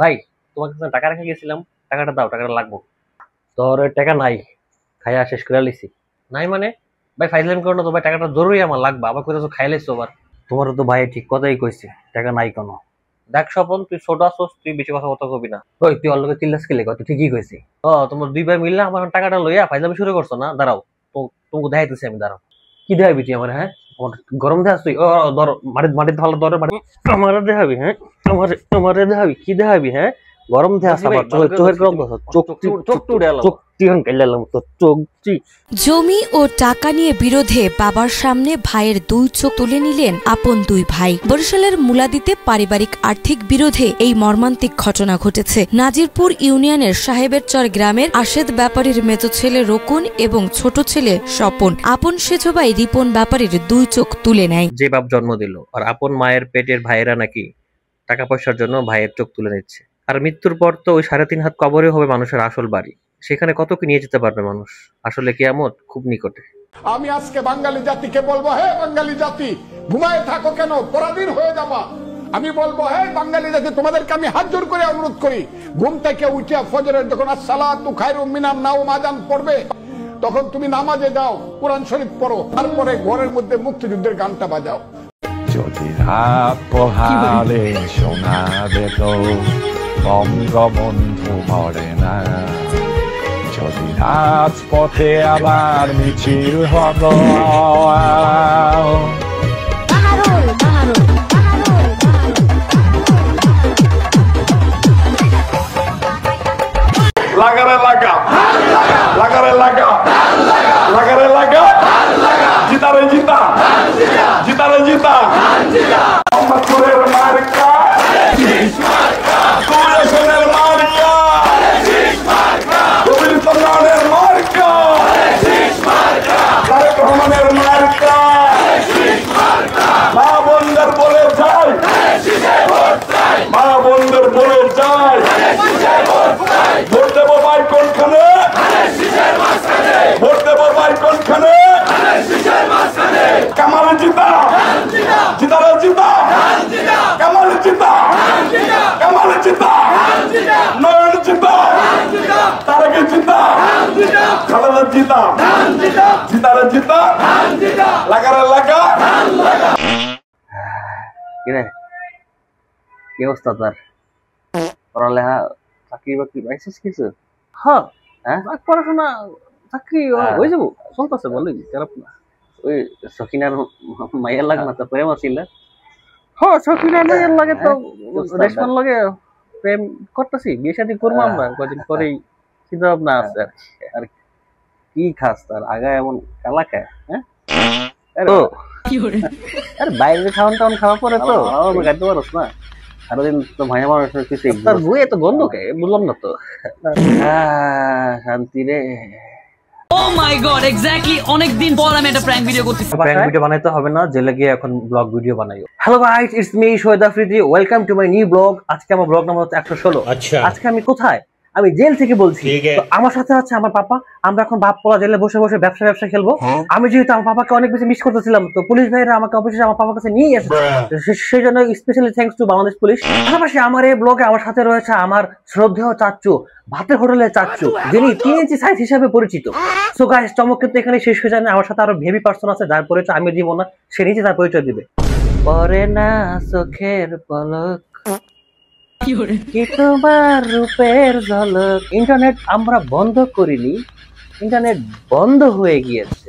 ভাই, তোমার কাছে টাকা রেখে গেছিলাম, টাকাটা দাও, টাকাটা লাগবো। তোর ওই টাকা নাই, খাইয়া শেষ করে লিছি। নাই মানে? ভাই ফাইজলামি করো না তো ভাই, টাকাটা জরুরি আমার লাগবে, আবার করে তো খাই লাইছো আবার। তোমারও তো ভাই ঠিক কথাই কইছে, টাকা নাই কোনো। দেখ স্বপন, তুই ছোট আছোস, তুই বেশি কথা কথা কবি না। ওই তুই ওর লগে চিল্লাস কি লেগে, তুই ঠিকই কইছি। ও তোমার দুই ভাই মিললে আমার টাকাটা লইয়া ফাইজলামি শুরু করছো না? দাঁড়াও, তো তোমাকে দেখাইতেছি আমি, দাঁড়াও। কি দেখাবি তুই আমার? হ্যাঁ, আমার গরম দেখাস তুই? ও ধর, মাটির ভালো ধরে মাটি আমারে দেখাবি? হ্যাঁ, আমারে দেখাবি? কি দেখাবি? হ্যাঁ, গরম দেখাস আবার, চোখের গরম দেখাস, চোখ কেলালাম তো চোখ। জমি ও টাকা নিয়ে বিরোধে বাবার সামনে ভাইয়ের দুই চোখ তুলে নিলেন আপন দুই ভাই। বরিশালের মুলাদিতে পারিবারিক আর্থিক বিরোধে এই মর্মান্তিক ঘটনা ঘটেছে। নাজিরপুর ইউনিয়নের সাহেবেরচর গ্রামের আশেদ ব্যাপারীর মেজো ছেলে রকুন এবং ছোট ছেলে স্বপন আপন সেজ ভাই রিপন ব্যাপারীর দুই চোখ তুলে নেয়। যে বাপ জন্ম দিল আর আপন মায়ের পেটের ভাইয়েরা নাকি টাকা পয়সার জন্য ভাইয়ের চোখ তুলে নিচ্ছে। আর মৃত্যুর পর তো ওই 3.5 হাত কবরে হবে মানুষের আসল বাড়ি। সেখানে কত কি নিয়ে যেতে পারবে মানুষ? আসলে কিয়ামত খুব নিকটে। আমি আজকে বাঙালি জাতিকে বলবো, হে বাঙালি জাতি, ঘুমায় থাকো কেন? পরাধীন হয়ে যাবা। আমি বলবো, হে বাঙালি জাতি, তোমাদেরকে আমি হাত জোর করে অনুরোধ করি, ঘুম থেকে উঠিয়া ফজরের যখন আসসালাতু খায়রুম মিনান নাওম আযান পড়বে, তখন তুমি নামাজে যাও, কোরআন শরীফ পড়ো, তারপরে ঘরের মধ্যে মুক্তিযুদ্ধের গানটা বাজাও। যদি হাত পোহালে শোনাবে তো বঙ্গবন্ধু মরে না। যদি রাজপথে আবার মিছিল হলো, লাগারে লাগা, লাগারে লাগা, লাগারে লাগা, জিতারে জিতা, জিতারে জিতা, মোহাম্মদপুরের মার্কা, কুয়াশানের মার্কা, রবীন্দ্রনাথের মার্কা, তারেক রহমানের মার্কা, মা বন্ধের বলে যায়, মা বন্ধের বলে যায়, ভোট দেবো ভাই কোনখানে, ভোট দেবো ভাই কোনখানে, কামাল জিতা, জিতারে জিতা, কামাল জিতা, কামাল জিতা, নয়ন জিতা, তারেক জিতা, খালেদা জিতা, জিতারে জিতা, লাগারে লাগা। কিরে, কি অবস্থা তার? পড়ালেখা, চাকরি বাকরি পাইছিস কিছু? হ্যাঁ, পড়াশোনা চাকরি হয়ে যাবো, চলতেছে বলই, খারাপ না। ওই সখিনার মাইয়ের লাগ না তো প্রেম আছিল? হ্যাঁ, সখিনার মাইয়ের লাগে তো রেশমার লাগে প্রেম করতেছি, বিয়ে শাদী করবো আমরা কদিন পরেই, চিন্তা ভাবনা আছে। আর কি খাস তার আগা এমন কালা খায়? হ্যাঁ, আরে বাইরে খাওয়ান টাউন খাওয়া পরে তো খাইতে পারস না সারাদিন, তো ভাইয়া মানুষ কিছু। তার বই এত গন্ধ কে বুঝলাম না তো। শান্তি রে। Oh my god, exactly, অনেক দিন পর আমি একটা প্র্যাঙ্ক ভিডিও করতেছি। প্র্যাঙ্ক ভিডিও বানাইতে হবে না, জেলে গিয়ে এখন ব্লগ ভিডিও বানাইও। Hello guys, it's me Shahid Afridi, welcome to my new vlog. আজকে আমার ব্লগ নাম্বার হচ্ছে 116। আচ্ছা, আজকে আমি কোথায়? আমি জেল থেকে বলছি। তো আমার সাথে আছে আমার পাপা। আমরা এখন বাপ পোলা জেলে বসে বসে ব্যবসা খেলবো। আমি যেহেতু আমার পাপাকে অনেক বেশি মিস করতেছিলাম, তো পুলিশ ভাইরা আমাকে অবশ্যই আমার পাপার কাছে নিয়ে এসেছে। সেই জন্য specially thanks to Bangladesh police. পাশাপাশি আমার এই ব্লগে আমার সাথে রয়েছে আমার শ্রদ্ধেয় চাচ্চু, ভাতের হোটেলের চাচ্চু, যিনি 3 ইঞ্চি সাইজ হিসাবে পরিচিত। সো গাইস, চমক কিন্তু এখানে শেষ হয়ে যায় না। আমার সাথে আরো হেভি পার্সন আছে, যার পরিচয় আমি দিব না, সে নিজে তার পরিচয় দিবে। পরে না চোখের পলক, কি তোমার রূপের ঝলক। ইন্টারনেট আমরা বন্ধ করিনি, ইন্টারনেট বন্ধ হয়ে গিয়েছে।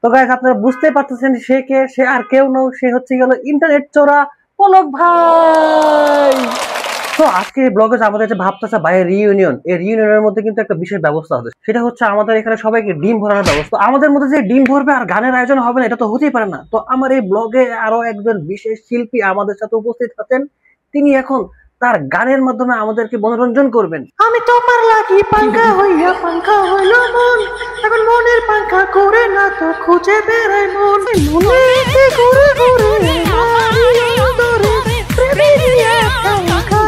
তো গাইস, আপনারা বুঝতে পারতেছেন সে কে? সে আর কেউ নয়, সে হচ্ছে গেল ইন্টারনেট চোরা পলক ভাই। তো আজকে এই ব্লগে আমাদের যে ভাবতেছে ভাইয়ের রিইউনিয়ন, এই রিইউনিয়নের মধ্যে কিন্তু একটা বিশেষ ব্যবস্থা আছে। সেটা হচ্ছে আমাদের এখানে সবাইকে ডিম ভরানোর ব্যবস্থা। আমাদের মধ্যে যে ডিম ভরবে আর গানের আয়োজন হবে না, এটা তো হতেই পারে না। তো আমার এই ব্লগে আরো একজন বিশেষ শিল্পী আমাদের সাথে উপস্থিত আছেন। তিনি এখন তার গানের মাধ্যমে আমাদেরকে মনোরঞ্জন করবেন। আমি তোমার লাগি পাঙ্খা হইয়া পাঙ্খা হইল মন, এখন মনের পাঙ্খা করে না তো খুঁজে বেড়াই মন, মনেতে ঘুরে ঘুরে পাঙ্খা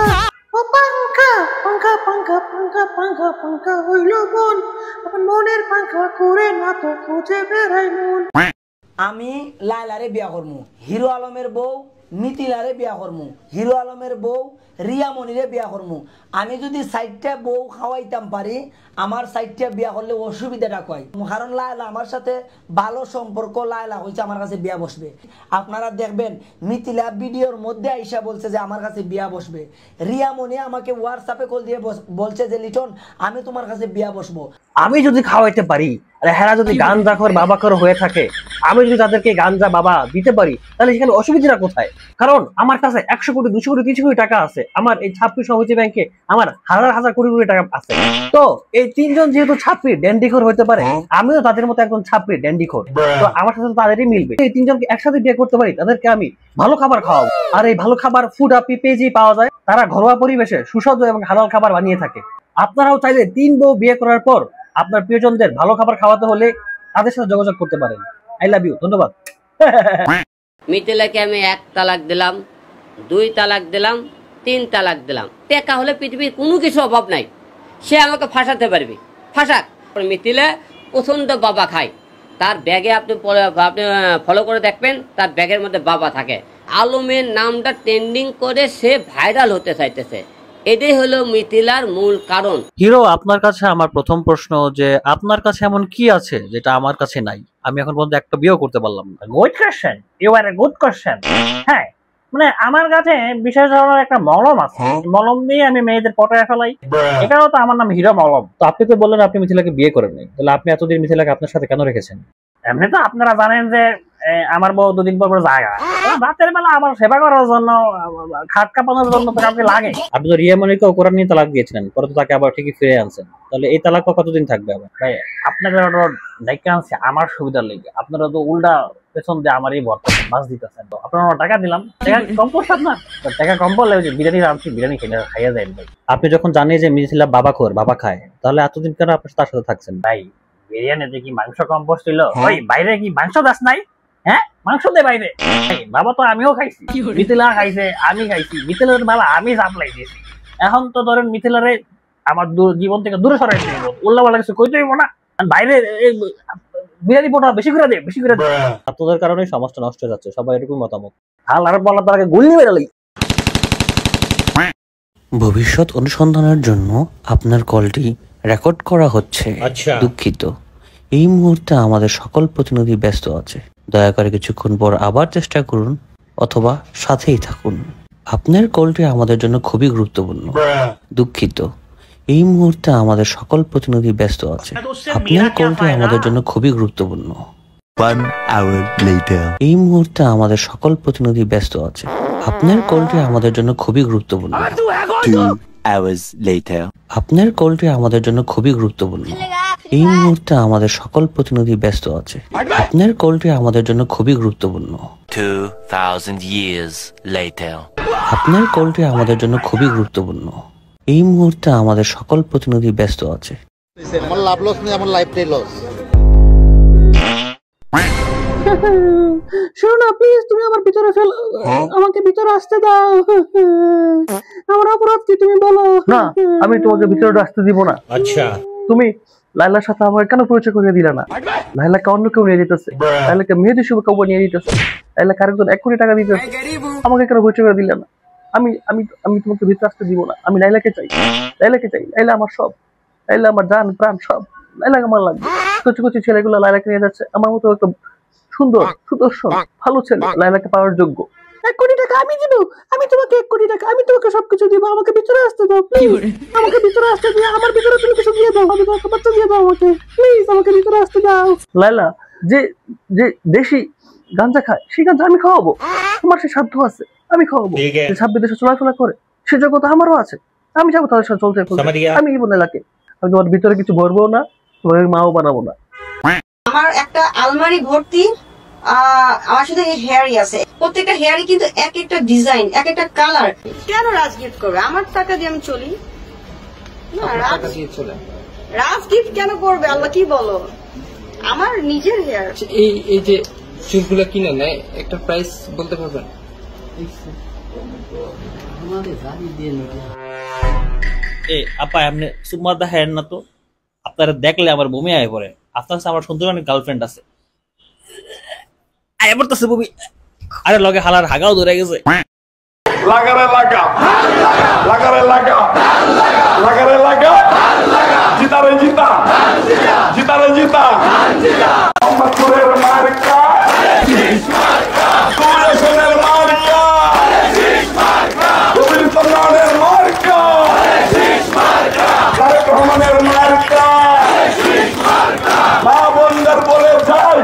ও পাঙ্খা পাঙ্খা পাঙ্খা পাঙ্খা পাঙ্খা পাঙ্খা হইল মন, এখন মনের পাঙ্খা করে না তো খুঁজে বেড়াই মন। আমি লাইলারে বিয়া করবো, হিরো আলমের বউ মিথিলারে বিয়া করমু, হিরো আলমের বউ রিয়ামণিরে বিয়া করমু। আমি যদি 4টা বউ খাওয়াইতাম পারি, আমার 4টা বিয়া করলে অসুবিধাটা কয়। কারণ লায়লা আমার সাথে ভালো সম্পর্ক, লায়লা হয়েছে আমার কাছে বিয়া বসবে। আপনারা দেখবেন মিথিলা ভিডিওর মধ্যে আইসা বলছে যে আমার কাছে বিয়া বসবে। রিয়ামণি আমাকে হোয়াটসঅ্যাপে কল দিয়ে বলছে যে লিটন আমি তোমার কাছে বিয়া বসবো। আমি যদি খাওয়াইতে পারি, আর হেরা যদি গাঞ্জাখোর বাবাখোর হয়ে থাকে, আমি যদি তাদেরকে গাঞ্জা বাবা দিতে পারি, তাহলে সেখানে অসুবিধাটা কোথায়? কারণ আমার কাছে 100 কোটি 200 কোটি 300 কোটি টাকা আছে। আমার এই ছাত্রী সমিতি ব্যাংকে আমার হাজার হাজার কোটি কোটি টাকা আছে। তো এই 3 জন যেহেতু ছাত্রী ড্যান্ডিখোর হতে পারে, আমিও তাদের মতো একজন ছাত্রী ড্যান্ডিখোর। তো আমার সাথে তাদেরই মিলবে। এই 3 জনকে একসাথে বিয়ে করতে পারি, তাদেরকে আমি ভালো খাবার খাওয়াবো। আর এই ভালো খাবার ফুড আপি পেজেই পাওয়া যায়। তারা ঘরোয়া পরিবেশে সুস্বাদু এবং হালাল খাবার বানিয়ে থাকে। আপনারাও চাইলে 3 বউ বিয়ে করার পর আপনার প্রিয়জনদের ভালো খাবার খাওয়াতে হলে তাদের সাথে যোগাযোগ করতে পারেন। আই লাভ ইউ, ধন্যবাদ। মিথিলাকে আমি 1 তালাক দিলাম, 2 তালাক দিলাম, 3 তালাক দিলাম। টাকা হলে পৃথিবীর কোনো কিছু অভাব নাই, সে আমাকে ফাঁসাতে পারবে, ফাঁসাক। মিথিলা পছন্দ বাবা খায়, তার ব্যাগে আপনি ফলো করে দেখবেন, তার ব্যাগের মধ্যে বাবা থাকে। আলমের নামটা ট্রেন্ডিং করে সে ভাইরাল হতে চাইতেছে, এটাই হলো মিথিলার মূল কারণ। হিরো, আপনার কাছে আমার প্রথম প্রশ্ন যে আপনার কাছে এমন কি আছে যেটা আমার কাছে নাই? আমি এখন পর্যন্ত একটা বিয়েও করতে পারলাম না। Good question, you are a good question. হ্যাঁ, মানে আমার কাছে বিশেষ ধরনের একটা মলম আছে, মলম দিয়ে আমি মেয়েদের পটায় ফেলাই। এটাও তো আমার নাম হিরো মলম। তো আপনি তো বললেন আপনি মিথিলাকে বিয়ে করেন নাই, তাহলে আপনি এতদিন মিথিলাকে আপনার সাথে কেন রেখেছেন? এমনি তো আপনারা জানেন যে আমার বউ 2 দিন পর জায়গা, রাতের বেলা আমার সেবা করার জন্য, খাট কাঁপানোর জন্য তো কাউকে লাগে। আপনি তো রিয়ামণিকে কোরআন নিয়ে তালাক দিয়েছিলেন, পরে তো তাকে আবার ঠিকই ফিরে আনছেন। তাহলে এই তালাক কতদিন থাকবে? আবার ভাই আপনাদের ডাইকে আনছে আমার সুবিধার লেগে, আপনারা তো উল্টা পেছন দিয়ে আমারই বর্তমান মাছ দিতেছেন। তো আপনারা টাকা দিলাম, টাকা কম পড়ছে আপনার, টাকা কম পড়লে ওই যে বিরিয়ানি আনছি, বিরিয়ানি খাইয়া যায় ভাই। আপনি যখন জানেন যে মিথিলা বাবা খোর, বাবা খায়, তাহলে এতদিন কেন আপনার তার সাথে থাকছেন? ভাই বিরিয়ানিতে কি মাংস কম পড়ছিল? ওই বাইরে কি মাংস দাস নাই? হ্যাঁ, মাংস দে বাইরে। বাবা তো আমিও খাইছি, মিথিলা খাইছে, আমি খাইছি, মিথিলার মালা আমি সাপ্লাই দিয়েছি। এখন তো ধরেন মিথিলারে আমার জীবন থেকে দূরে সরাই দিব, উল্লা পাল্লা কিছু কইতে হইব না। বাইরে বিরিয়ানি পোটা বেশি করে দে, বেশি করে দে। আপনাদের কারণে সমাজটা নষ্ট হয়ে যাচ্ছে, সবাই এরকম মতামত। হাল আর বলার তার আগে গুলি মেরে। ভবিষ্যৎ অনুসন্ধানের জন্য আপনার কলটি রেকর্ড করা হচ্ছে। দুঃখিত, এই মুহূর্তে আমাদের সকল প্রতিনিধি ব্যস্ত আছে। দয়া করে কিছুক্ষণ পর আবার চেষ্টা করুন অথবা সাথেই থাকুন। আপনার কলটি আমাদের জন্য খুবই গুরুত্বপূর্ণ। দুঃখিত, এই মুহূর্তে আমাদের সকল প্রতিনিধি ব্যস্ত আছে। আপনার কলটি আমাদের জন্য খুবই গুরুত্বপূর্ণ। 1 hour later. এই মুহূর্তে আমাদের সকল প্রতিনিধি ব্যস্ত আছে। আপনার কলটি আমাদের জন্য খুবই গুরুত্বপূর্ণ। 2 hours later. আপনার কলটি আমাদের জন্য খুবই গুরুত্বপূর্ণ। এই মুহূর্তে আমাদের সকল প্রতিনিধি ব্যস্ত আছে। আপনার কলটি আমাদের জন্য খুবই গুরুত্বপূর্ণ। 2000 years later. আপনার কলটি আমাদের জন্য খুবই গুরুত্বপূর্ণ। এই মুহূর্তে আমাদের সকল প্রতিনিধি ব্যস্ত আছে। আমার লাভ লস নেই, আমার লাইফটাই লস। শোনো না প্লিজ, তুমি আমার ভিতরে ফেলো, আমাকে ভিতরে আসতে দাও। আমার অপরাধ কি তুমি বলো? না, আমি তোমাকে ভিতরে আসতে দিব না। আচ্ছা, তুমি লাইলার সাথে আমার কেন পরিচয় করিয়ে দিলে না? লাইলাকে অন্য কেউ নিয়ে যেতেছে, লাইলাকে মেহেদি শুভ কেউ নিয়ে যেতেছে, লাইলাকে আরেকজন 1 কোটি টাকা দিতেছে, আমাকে কেন পরিচয় করে দিলে না? আমি আমি আমি তোমাকে ভিতরে আসতে দিব না। আমি লাইলাকে চাই, লাইলাকে চাই। লাইলা আমার সব, লাইলা আমার জান প্রাণ সব। লাইলাকে আমার লাগবে। কচি কচি ছেলেগুলো লাইলাকে নিয়ে যাচ্ছে, আমার মতো একটা সুন্দর সুদর্শন ভালো ছেলে লাইলাকে পাওয়ার যোগ্য। 1 কোটি টাকা আমি দিব, আমি তোমাকে 1 কোটি টাকা, আমি তোমাকে সবকিছু দিব। আমাকে ভিতরে আসতে দাও প্লিজ, আমাকে ভিতরে আসতে দিও। আমার ভিতরে তুমি কিছু দিয়ে দাও, আমি তোমাকে বাচ্চা দিয়ে দাও আমাকে প্লিজ, আমাকে ভিতরে আসতে দাও। লাইলা যে যে দেশি গাঁজা খায়, সেই গাঁজা আমি খাওয়াবো। তোমার সে সাধ্য আছে, আমি খাওয়াবো। যে 26 দেশে চলাফেরা করে, সে যোগ্যতা আমারও আছে। আমি যাবো তাদের সাথে চলতে, আমি এই বোনেলাকে। আমি তোমার ভিতরে কিছু ভরবো না, তোমার মাও বানাবো না। আমার একটা আলমারি ভর্তি আমার শুধু এই হেয়ারই আছে। প্রত্যেকটা হেয়ারই কিন্তু এক একটা ডিজাইন, এক একটা কালার। কেন রাজ গিফট করবে? আমার টাকা দিয়ে আমি চলি না। রাজ গিফট কেন করবে? আল্লাহ কি বলো, আমার নিজের হেয়ার। এই যে চুলগুলো কিনে নেয়, একটা প্রাইস বলতে পারবেন? আপা এমনি সুমাদা হেন না তো, আপনারা দেখলে আমার বমি আয় পড়ে। আপনার কাছে আমার সুন্দর অনেক গার্লফ্রেন্ড আছে, আয় পড়তেছে বমি। আরে লগে হালার হাগাও ধরে গেছে। লাগারে লাগা লাগারে লাগা লাগারে লাগা জিতারে জিতা জিতারে জিতা মোহাম্মদপুরের মার্কা কুয়াশনের মার্কা কবির তন্নানের মার্কা তারেক রহমানের মার্কা মা বন্ধের বলে যায়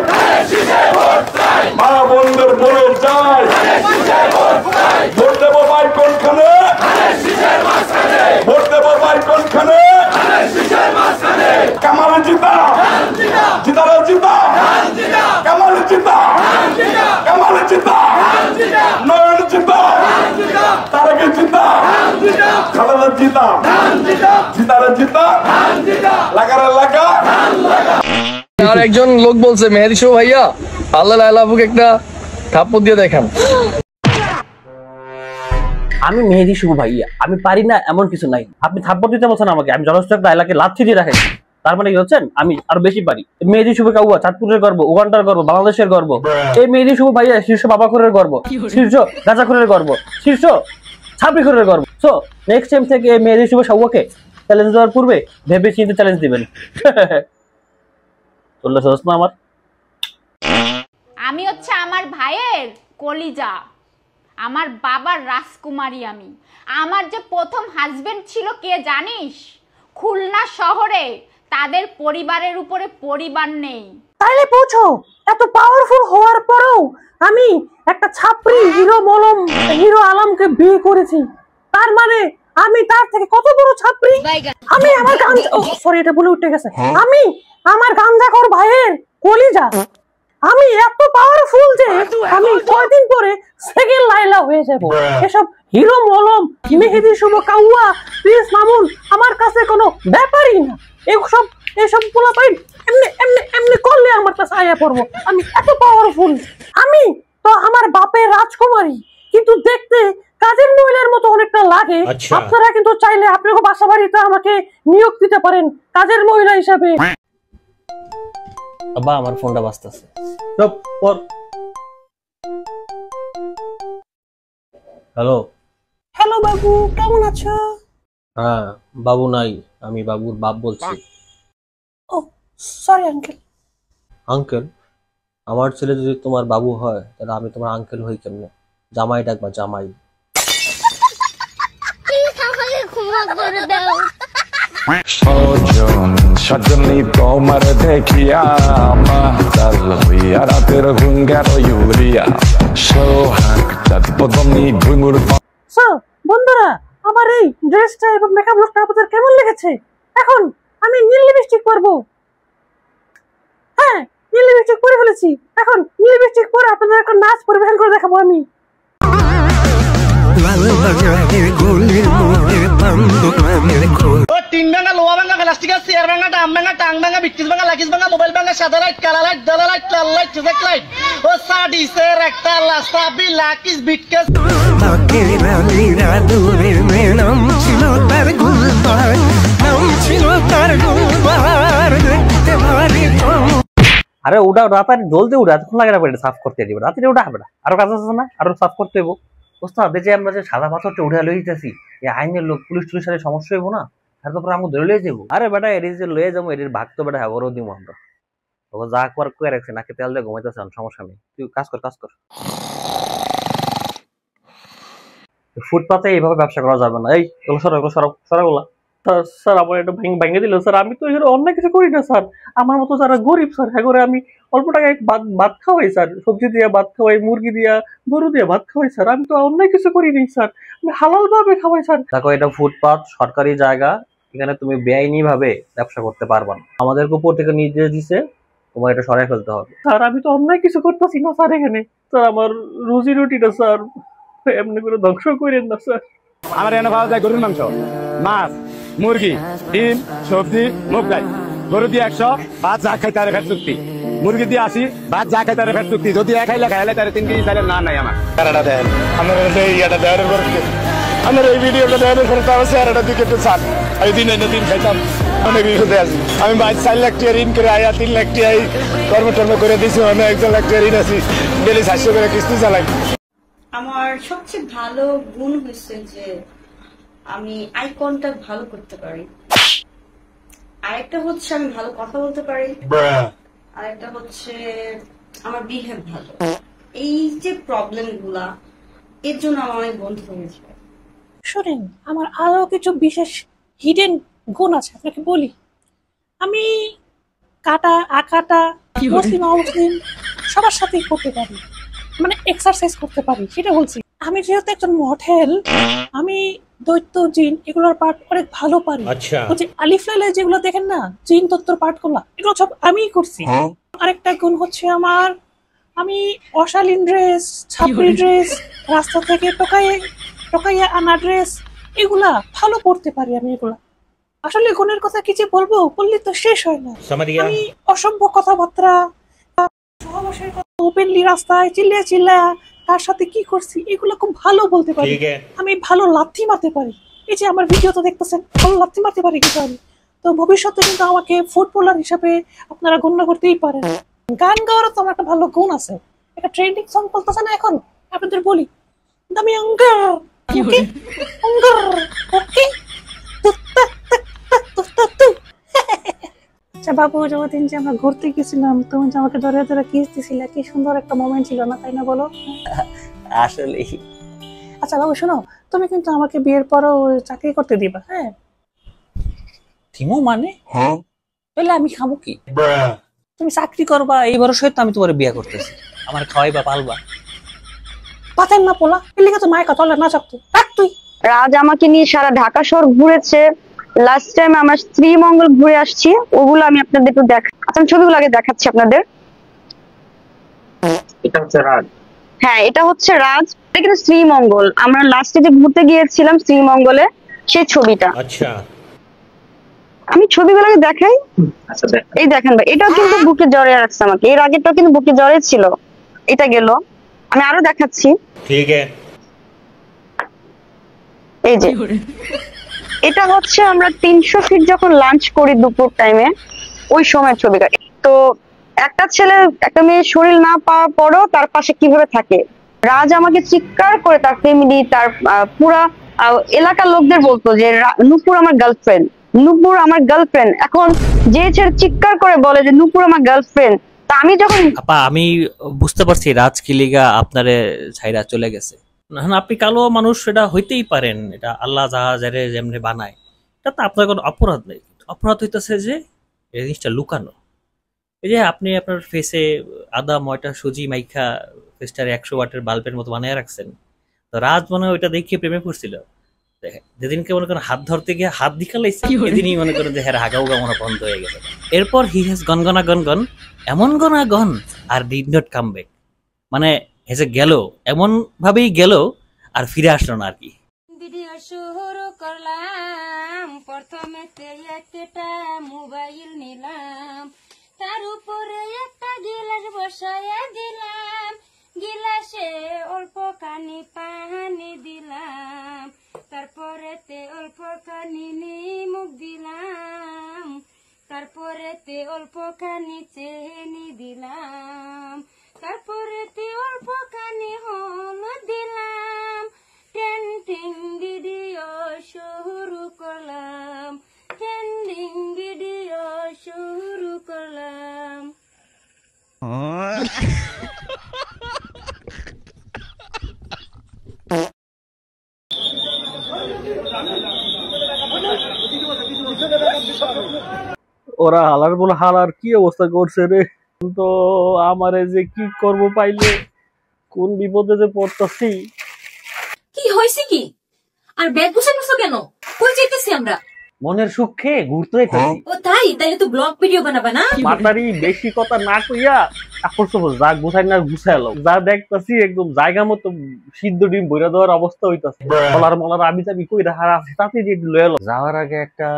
মা বন্ধের বলে যায় ভোট দেবো ভাই কোনখানে ভোট দেবো ভাই কোনখানে কামালে জিতা জিতারে জিতা কামালে জিতা কামালে জিতা নয়ন জিতা তারেকে জিতা খালেদা জিতা জিতারে জিতা লাগারে লাগা। আর একজন লোক বলছে মেহেদি শো ভাইয়া আল্লাহ আল্লাহকে একটা থাপ্পড় দিয়ে দেখান। আমি মেহেদি শুভ ভাইয়া, আমি পারি না এমন কিছু নাই। আপনি থাপ্পড় দিতে বলছেন আমাকে, আমি জনস্থ একটা এলাকাকে লাথি দিয়ে রাখাই, তার মানে কি হচ্ছেন আমি আরো বেশি পারি। মেহেদি শুভ কাউয়া চাঁদপুরের গর্ব, উগান্ডার গর্ব, বাংলাদেশের গর্ব। এই মেহেদি শুভ ভাইয়া শীর্ষ বাবাখোরের গর্ব, শীর্ষ গাঁজাখোরের গর্ব, শীর্ষ ছাপড়িখোরের গর্ব। সো নেক্সট টাইম থেকে এই মেহেদি শুভ কাউয়াকে চ্যালেঞ্জ দেওয়ার পূর্বে ভেবে চিন্তে চ্যালেঞ্জ দিবেন। চললে সহজ না আমার। আমি হচ্ছে আমার ভাইয়ের কলিজা, আমার বাবার রাজকুমারী। আমি আমার যে প্রথম হাজবেন্ড ছিল কে জানিস? খুলনা শহরে তাদের পরিবারের উপরে পরিবার নেই। তাইলে পৌঁছো এত পাওয়ারফুল হওয়ার পরেও আমি একটা ছাপরি হিরো আলমকে বিয়ে করেছি, তার মানে আমি তার থেকে কত বড় ছাপরি। আমি আমার গাঞ্জা সরি এটা বলে উঠে গেছে, আমি আমার গাঞ্জাখোর ভাইয়ের কলিজা। আমি এত পাওয়ারফুল যে আমি কয়দিন পরে সেকেন্ড লাইলা হয়ে যাব। এসব হিরো মলম মেহেদি শুভ কাউয়া প্রিন্স মামুন আমার কাছে কোনো ব্যাপারই না। এসব পোলাপাইন এমনি এমনি এমনি করলে আমার কাছে আয়া পড়বো। আমি এত পাওয়ারফুল। আমি তো আমার বাপের রাজকুমারী, কিন্তু দেখতে কাজের মহিলার মতো অনেকটা লাগে। আপনারা কিন্তু চাইলে আপনাকে বাসা বাড়িতে আমাকে নিয়োগ দিতে পারেন কাজের মহিলা হিসাবে। বাবা আমার ফোনটা বাজতেছে। হ্যালো হ্যালো বাবু, কেমন আছো? হ্যাঁ বাবু নাই, আমি বাবুর বাপ বলছি। ও সরি আঙ্কেল। আঙ্কেল? আমার ছেলে যদি তোমার বাবু হয় তাহলে আমি তোমার আঙ্কেল হই কেমনে? জামাই ডাকবা, জামাই। সজন সজনী তোমার দেখিয়া মাতাল হইয়া রাতের ঘুম গেল ইউরিয়া সোহাগ চাঁদ পদমনি ঘুঙুর। বন্ধুরা আমার এই ড্রেসটা এবং মেকআপ লুকটা আপনাদের কেমন লেগেছে? এখন আমি নীল লিপস্টিক পরবো। হ্যাঁ নীল লিপস্টিক পরে ফেলেছি। এখন নীল লিপস্টিক পরে আপনাদের এখন নাচ পরিবেশন করে দেখাবো আমি। তিন ভাঙা লোহা ভাঙা প্লাস্টিক চেয়ার ভাঙা ডাম ভাঙা টাং ভাঙা বিটকিস ভাঙা লাকিস ভাঙা মোবাইল ভাঙা সাদা লাইট কালা লাইট দালা লাইট লাল লাইট চুজেক লাইট ও সাডিসের একটা লাসাবি লাকিস বিটকেস আরে ওটা রাতারে জলদি উঠে এতক্ষণ লাগে না, সাফ করতে দিব রাত্রে ওটা হবে না। আরো কাজ আছে না, আরো সাফ করতে হইব। ওস্তাদ যে আমরা যে সাদা পাথরটা উঠে লয়ে যেতেছি, এই আইনের লোক পুলিশ টুলিশের সাথে সমস্যা হইব না? তারপরে আমাকে ধরে লয়ে যাবো। আরে বেটা এর যে লয়ে যাবো এর ভাগ তো বেটা হ্যাঁ দিব আমরা। তোকে যা করার করে রাখছি, নাকি তেল দিয়ে ঘুমাইতেছে, সমস্যা নেই। তুই কাজ কর, কাজ কর। ফুটপাতে এইভাবে ব্যবসা করা যাবে না। এই সরাগুলা স্যার আমার এটা ভেঙে দিল স্যার। আমি তো এখানে অন্য কিছু করি না স্যার। আমার মতো যারা গরিব স্যার, হ্যাঁ করে আমি অল্প টাকায় ভাত খাওয়াই স্যার, সবজি দিয়ে ভাত খাওয়াই, মুরগি দিয়া গরু দিয়ে ভাত খাওয়াই স্যার। আমি তো অন্য কিছু করিনি স্যার, আমি হালাল ভাবে খাওয়াই স্যার। দেখো এটা ফুটপাত সরকারি জায়গা, এখানে তুমি বেআইনি ভাবে ব্যবসা করতে পারবা না। আমাদের উপর থেকে নির্দেশ দিছে তোমার এটা সরাই ফেলতে হবে। স্যার আমি তো অন্যায় কিছু করতেছি না স্যার, এখানে স্যার আমার রুজি রুটিটা স্যার এমনি করে ধ্বংস করেন না স্যার। আমার এনে পাওয়া যায় গরুর মাংস, মাছ, মুরগি, ডিম, সবজি, মুগ ডাল। গরু দিয়ে 100, ভাত যা খাই তার ফেট চুক্তি। মুরগি দিয়ে 80, ভাত যা খাই তার ফেট চুক্তি। যদি খাইলে তার 3 কেজি চাইলে না নাই আমার। টাকাটা দেন, আমার ইয়াটা দেওয়ার আমার এই ভিডিওটা দেখানোর পরে তার চেহারাটা দিকে একটু চান আমি দিন এনে দিন খাইতাম অনেক বিপদে আছি আমি 4 লাখ টাকা ঋণ করে আয়া 3 লাখ টাকা কর্মটর্ম করে দিয়েছি অনেক 1 লাখ টাকা ঋণ আছি ডেলি 700 করে কিস্তি চালাই। আমার সবচেয়ে ভালো গুণ হচ্ছে যে আমি আই কন্টাক্ট ভালো করতে পারি, আরেকটা হচ্ছে আমি ভালো কথা বলতে পারি, আরেকটা হচ্ছে আমার বিহেভ ভালো। এই যে প্রবলেম গুলা এর জন্য আমার অনেক বন্ধু হয়েছে। শুনেন, আমার আরো কিছু বিশেষ হিডেন গুণ আছে, আপনাকে বলি। আমি কাটা আকাটা মুসলিম অমুসলিম সবার সাথেই করতে পারি, মানে এক্সারসাইজ করতে পারি, সেটা বলছি। আমি যেহেতু একজন মডেল, আমি দৈত্য জিন এগুলোর পার্ট অনেক ভালো পারি। আলিফ লাইলা যেগুলো দেখেন না, জিন তত্ত্বর পার্ট গুলা, এগুলো সব আমিই করছি। আরেকটা গুণ হচ্ছে আমার, আমি অশালীন ড্রেস, ছাপড়ি ড্রেস, রাস্তা থেকে টোকাইয়া আনা ড্রেস, এগুলা ভালো পড়তে পারি আমি। এগুলা আসলে গুণের কথা কি যে বলবো, বললে তো শেষ হয় না। আমি অসভ্য কথাবার্তা, সহবাসের কথা, ওপেনলি রাস্তায় চিল্লা তার সাথে কি করছি, এগুলো খুব ভালো বলতে পারি। আমি ভালো লাথি মারতে পারি, এই যে আমার ভিডিও তো দেখতেছেন, ভালো লাথি মারতে পারি কিন্তু আমি। তো ভবিষ্যতে কিন্তু আমাকে ফুটবলার হিসাবে আপনারা গণ্য করতেই পারেন। গান গাওয়ারও তো আমার একটা ভালো গুণ আছে। একটা ট্রেন্ডিং সং বলতেছে না এখন, আপনাদের বলি, দামি অঙ্গার ওকে অঙ্গার ওকে। আচ্ছা বাবু, যতদিন যে আমরা ঘুরতে গেছিলাম, তুমি যে আমাকে ধরে ধরে কিস দিছিলে, কি সুন্দর একটা মোমেন্ট ছিল না, তাই না বলো? আসলে আচ্ছা বাবু শোনো, তুমি কিন্তু আমাকে বিয়ের পরও চাকরি করতে দিবা, হ্যাঁ? থিমো মানে তাহলে আমি খাবো কি? তুমি চাকরি করবা এই ভরসায় তো আমি তোমার বিয়ে করতেছি, আমার খাওয়াইবা পালবা। পাতেন না পোলা, এলিকে তো মায়ের কথা না চাকতো রাখ তুই। রাজ আমাকে নিয়ে সারা ঢাকা শহর ঘুরেছে। লাস্ট টাইম আমার শ্রীমঙ্গল ঘুরে আসছি, ওগুলো আমি আপনাদের একটু আচ্ছা ছবিগুলো আগে দেখাচ্ছি আপনাদের। এটা হচ্ছে রাজ। হ্যাঁ, এটা হচ্ছে রাজ, এটা কিন্তু শ্রীমঙ্গল। আমরা লাস্টে যে ঘুরতে গিয়েছিলাম শ্রীমঙ্গলে, সেই ছবিটা। আচ্ছা, আমি ছবিগুলো দেখাই। এই দেখেন ভাই, এটাও কিন্তু বুকে জ্বরে রাখছে আমাকে, এর আগেটাও কিন্তু বুকে জ্বরে ছিল, এটা গেল। আমি আরো দেখাচ্ছি। ঠিক আছে, এই যে এটা হচ্ছে আমরা 300 ফিট যখন লাঞ্চ করি দুপুর টাইমে, ওই সময়ের ছবিটা। তো একটা ছেলে একটা মেয়ের শরীর না পাওয়ার পরও তার পাশে কিভাবে থাকে, রাজ আমাকে চিৎকার করে তার ফ্যামিলি, তার পুরা এলাকার লোকদের বলতো যে নূপুর আমার গার্লফ্রেন্ড, নূপুর আমার গার্লফ্রেন্ড। এখন যে ছেলে চিৎকার করে বলে যে নূপুর আমার গার্লফ্রেন্ড, তা আমি যখন আমি বুঝতে পারছি রাজ কিলিগা আপনারে ছাইরা চলে গেছে। আপনি কালো মানুষ, এটা হইতেই পারেন, এটা আল্লাহ যাহারে যেমনি বানায়, এটা তো আপনার কোনো অপরাধ নেই। অপরাধ হইতেছে যে এই জিনিসটা লুকানো। এই যে আপনি আপনার ফেসে আদা ময়টা সুজি মাইখা ফেসটার 100 ওয়াটের বাল্বের মতো বানিয়ে রাখছেন। তো রাজ মনে হয় ওইটা দেখে প্রেমে পড়ছিল, যেদিনকে মনে করেন হাত ধরতে গিয়ে হাত দিখালাইছে, সেদিনই মনে করেন যে হ্যাঁ হাগা উগা মনে বন্ধ হয়ে গেছে। এরপর হি হ্যাজ গনগনা গনগন, এমন গনা গন আর ডিড নট কাম ব্যাক, মানে হেসে গেল, এমন ভাবেই গেল আর ফিরে আসলো না আর কি। ভিডিও শুরু করলাম, প্রথমেতে একটা মোবাইল নিলাম, তার উপরে একটা গিলাস বসাইয়া দিলাম, গিলাসে অল্প খানি পানি দিলাম, তারপরেতে অল্প খানি নিমক দিলাম, তারপরেতে অল্প খানি চিনি দিলাম, তারপরেতে অল্প খানি হলুদ দিলাম, ট্রেন্ডিং ভিডিও শুরু করলাম, ট্রেন্ডিং ভিডিও শুরু করলাম। ওরা হালার বলে হালার কি অবস্থা করছে রে, তো আমারে যে কি করব পাইলে, কোন বিপদে যে পড়তাছি। কি হইছে কি? আর ব্যাগ গুছানোছো কেন? কই যাইতেছি আমরা? মনের সুখে ঘুরতে যাইতেছি। ও তাই? তাইলে তো ব্লগ ভিডিও বানাবা না? মাতারি বেশি কথা না কইয়া কাপড় চোপড় যা গুছাই না গুছাইলো, যা দেখতাছি একদম জায়গা মতো সিদ্ধ ডিম বইরা দেওয়ার অবস্থা হইতাছে। মলার মলার আবি যাবি কইরা হারা আছে, তাতে যে লয়ে এলো। যাওয়ার আগে একটা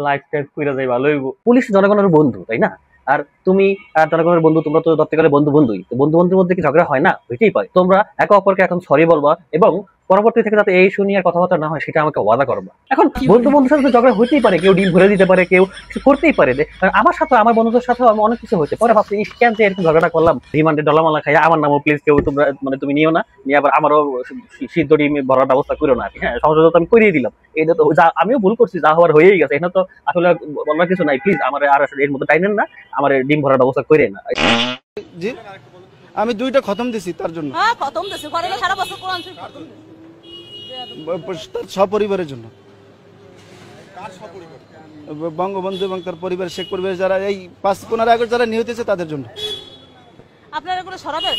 লাইফ টাইপ কইরা যাই ভালো হইব। পুলিশ জনগণের বন্ধু, তাই না? আর তুমি আর জনগণের বন্ধু, তোমরা তো ধরতে গেলে বন্ধুর মধ্যে কি ঝগড়া হয় না? হইতেই পারে। তোমরা একে অপরকে এখন সরি বলবা এবং পরবর্তী থেকে যাতে এই শুনি আর কথাবার্তা না হয় সেটা আমাকে ওয়াদা করবা। এখন বন্ধু বন্ধুর সাথে ঝগড়া হইতেই পারে, কেউ ডিম ভরে দিতে পারে, কেউ কিছু করতেই পারে। আমার সাথে আমার বন্ধুদের সাথেও আমি অনেক কিছু হয়েছে। পরে ভাবছি কেন যে এরকম ঝগড়া করলাম, রিমান্ডে ডলামালা খাই, আমার নামও প্লিজ কেউ তোমরা মানে তুমি নিও না, নিয়ে আবার আমারও সিদ্ধ ডিম ভরার ব্যবস্থা করো না। হ্যাঁ, সংশোধন আমি করিয়ে দিলাম। এটা তো আমিও ভুল করছি, যা হওয়ার হয়েই গেছে, এটা তো আসলে বলার কিছু নাই। প্লিজ আমার আর আসলে এর মধ্যে টাইনেন না, আমার ডিম ভরার ব্যবস্থা করে না। জি আমি 2টা খতম দিছি তার জন্য। হ্যাঁ খতম দিছি, করে না সারা বছর কোরআন শরীফ খতম দিছি তার সপরিবারের জন্য। বঙ্গবন্ধু এবং তার পরিবার, শেখ পরিবার যারা এই 5-15 আগস্ট যারা নিহত হয়েছে তাদের জন্য। আপনারা এগুলো সরাবেন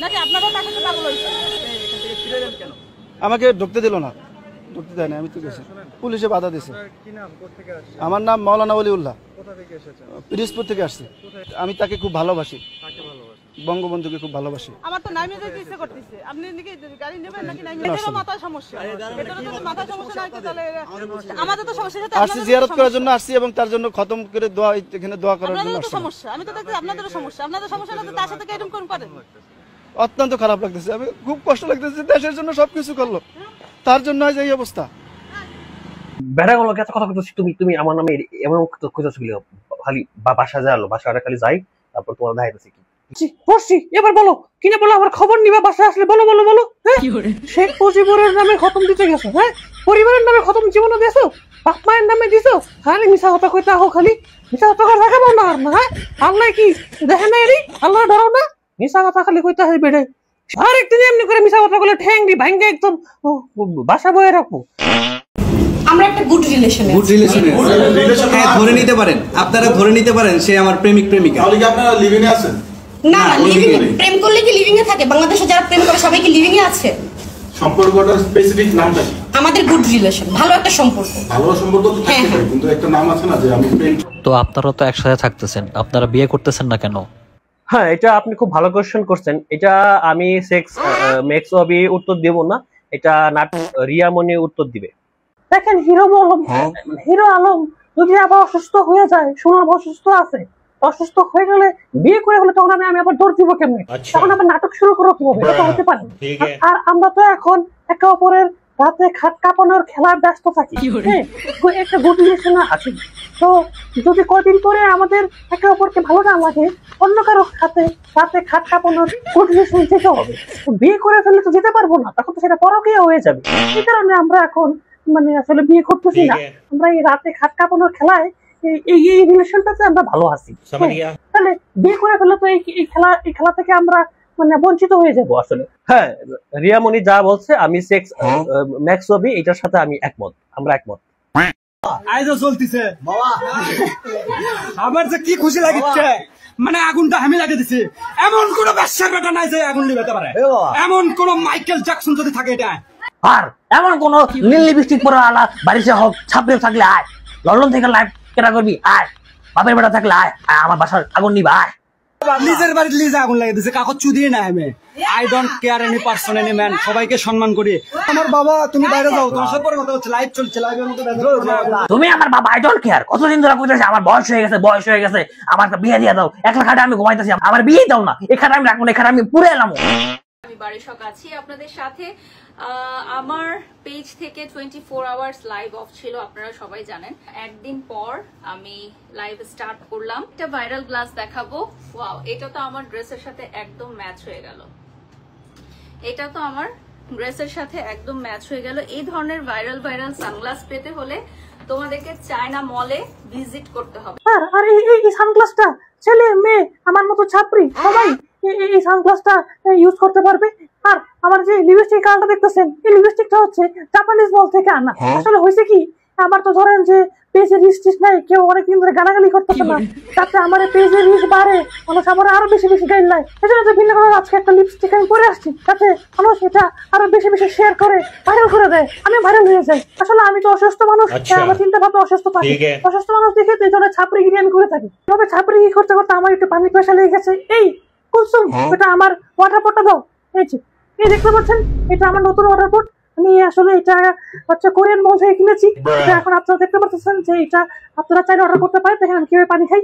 নাকি আপনারাও তার সাথে পাগল হইছেন? আমাকে ঢুকতে দিল না, ঢুকতে দেয় না, আমি তো গেছি, পুলিশে বাধা দিয়েছে। আমার নাম মাওলানা ওলিউল্লাহ, পিরোজপুর থেকে আসছি। আমি তাকে খুব ভালোবাসি, বঙ্গবন্ধুকে খুব ভালোবাসি। আমার তো নাইমে যেতে ইচ্ছে করতেছে। আপনি নাকি গাড়ি নেবেন নাকি নাইমে? এটারও মাথায় সমস্যা, এটারও যদি মাথায় সমস্যা না থাকে তাহলে আমাদের তো সমস্যা। আসছি জিয়ারত করার জন্য আসছি এবং তার জন্য খতম করে দোয়া, এখানে দোয়া করার জন্য আসছি। সমস্যা আমি তো দেখি আপনাদেরও সমস্যা, আপনাদের সমস্যা না তো তার সাথে এরকম কোন পারেন? অত্যন্ত খারাপ লাগতেছে, আমি খুব কষ্ট লাগতেছে। দেশের জন্য সবকিছু করলো, তার জন্য আজ এই অবস্থা। বেড়াগুলো এত কথা বলতেছি, তুমি আমার নামে এমন খুঁজেছিল খালি বাসা যালো, বাসাটা খালি যাই, তারপর তোমার দাঁড়াইতেছি কি বসছি। এবার বলো কিনা বলো, আমার খবর নিবা, বাসায় আসলে বলো বলো বলো। শেখ মুজিবুরের নামে খতম দিতে গেছো? হ্যাঁ, পরিবারের নামে খতম জীবনে দিয়েছো, বাপ মায়ের নামে দিছো, খালি মিশা কথা কইতে আহো, খালি মিশা কথা দেখাবো না। আর না, হ্যাঁ, আল্লাহ কি দেখে না? এরি আল্লাহ ডরাও না, মিশা কথা খালি কইতে হয় বেড়ে। আর একদিন এমনি করে মিশা কথা বলে ঠ্যাং দি ভাঙ্গে একদম বাসা বয়ে রাখবো। আমরা একটা গুড রিলেশনে হ্যাঁ, ধরে নিতে পারেন, আপনারা ধরে নিতে পারেন সে আমার প্রেমিক প্রেমিকা। তাহলে কি আপনারা লিভিং এ আছেন? না, লিভিং এ প্রেম করলে কি লিভিং এ থাকে? বাংলাদেশে যারা প্রেম করে সবাই কি লিভিং এ আছে? সম্পর্কটার স্পেসিফিক নামটা কি? আমাদের গুড রিলেশন, ভালো একটা সম্পর্ক। ভালো সম্পর্ক তো থাকতে পারে, কিন্তু একটা নাম আছে না যে আমি প্রেম। তো আপনারা তো একসাথে থাকতেছেন, আপনারা বিয়ে করতেছেন না কেন? হ্যাঁ, এটা আপনি খুব ভালো কোশ্চেন করছেন। এটা আমি মেক্স অবি উত্তর দেব না, এটা রিয়ামনি উত্তর দিবে। দেখেন হিরো আলম যদি আবার অসুস্থ হয়ে যায়, শুনলাম অসুস্থ আছে, অসুস্থ হয়ে গেলে বিয়ে করে হলে তখন আমি আবার দৌড় দিব কেমনে? তখন আবার নাটক শুরু করবো কিভাবে? এটা তো হতে পারে। আর আমরা তো এখন একে অপরের রাতে খাট কাঁপানোর খেলায় ব্যস্ত থাকি, একটা গুড রিলেশন আছে। তো যদি কদিন পরে আমাদের একে অপরকে ভালো না লাগে, অন্য কারো হাতে রাতে খাট কাঁপানোর গুড রিলেশন যেতে হবে। বিয়ে করে ফেললে তো যেতে পারবো না, তখন তো সেটা পরকীয়া হয়ে যাবে। এই কারণে আমরা এখন মানে আসলে বিয়ে করতেছি না, আমরা এই রাতে খাট কাঁপানোর খেলায় এই রিলেশনটাতে আমরা ভালো আছি। তাহলে বিয়ে করে ফেললে তো এই খেলা থেকে আমরা মানে বঞ্চিত হয়ে যাবো আসলে। হ্যাঁ, রিয়ামনি যা বলছে আমি ম্যাক্স অবি এটার সাথে আমি একমত, আমরা একমত। আইজো চলতিছে বাবা, আমার যে কি খুশি লাগিচ্ছে, মানে আগুনটা আমি লাগিয়ে দিছি। এমন কোন ব্যবসার বেটা নাই যে আগুন নিভাতে পারে, এমন কোন মাইকেল জ্যাকসন যদি থাকে এটা। আর এমন কোন নীল লিপস্টিক পরা আলা বাড়িতে হোক ছাপড়ে থাকলে আয়, লন্ডন থেকে লাইভ কেনা করবি আয়, বাপের বেটা থাকলে আয়, আমার বাসার আগুন নিবা আয়। নিজের বাড়িতে লিজে আগুন লাগিয়ে দিছে, কাকত চুদিয়ে না আমি। I don't care any person any man, সবাইকে সম্মান করি। আমার বাবা তুমি বাইরে যাও, তোমার সাথে পরে কথা হচ্ছে, লাইভ চলছে, লাইভের মধ্যে তুমি আমার বাবা আই ডোন্ট কেয়ার কতদিন ধরে কইতেছে আমার বয়স হয়ে গেছে, আমার বিয়ে দিয়ে দাও, একলা খাটে আমি ঘুমাইতেছি, আমার বিয়ে দাও না, এখানে আমি রাখবো, এখানে আমি পুরো এলাম। আমি বারিশক আছি আপনাদের সাথে। আমার পেজ থেকে 24 আওয়ার্স লাইভ অফ ছিল, আপনারা সবাই জানেন। একদিন পর আমি লাইভ স্টার্ট করলাম। একটা ভাইরাল গ্লাস দেখাবো। ওয়াও, এটা তো আমার ড্রেসের সাথে একদম ম্যাচ হয়ে গেল। এটা তো আমার ড্রেসের সাথে একদম ম্যাচ হয়ে গেল। এই ধরনের ভাইরাল সানগ্লাস পেতে হলে তোমাদেরকে চায়না মলে ভিজিট করতে হবে। আর এই সানগ্লাসটা ছেলে মেয়ে আমার মতো ছাত্রী সবাই এই সানগ্লাসটা ইউজ করতে পারবে। আর আমার যে লিপস্টিক কালারটা দেখতেছেন, এই লিপস্টিকটা হচ্ছে জাপানিজ মল থেকে আনা। আসলে হয়েছে কি, আমার তো ধরেন যে পেজের রিচ নাই, কেউ অনেকদিন ধরে গালাগালি করতেছে না, তাতে আমার পেজের রিচ বাড়ে, মানুষ আমার আরো বেশি গাইড নাই। সেজন্য যে ভিন্ন করে আজকে একটা লিপস্টিক আমি পরে আসছি, তাতে মানুষ এটা আরো বেশি শেয়ার করে ভাইরাল করে দেয়, আমি ভাইরাল হয়ে যাই। আসলে আমি তো অসুস্থ মানুষ, আমার চিন্তা ভাবনা অসুস্থ থাকি, অসুস্থ মানুষ দেখে এই ধরনের ছাপড়িগিরি আমি করে থাকি। তবে ছাপড়িগিরি করতে করতে আমার একটু পানি পয়সা লেগে গেছে। এই কুলসুম, এটা আমার ওয়াটার পটটা দাও। এই দেখতে পাচ্ছেন, এটা আমার নতুন ওয়াটার পট। আমি আসলে এটা হচ্ছে কোরিয়ান মল থেকে কিনেছি। এখন আপনারা দেখতে পাচ্ছেন যে এটা আপনারা চাইলে অর্ডার করতে পারেন। দেখেন আমি কিভাবে পানি খাই।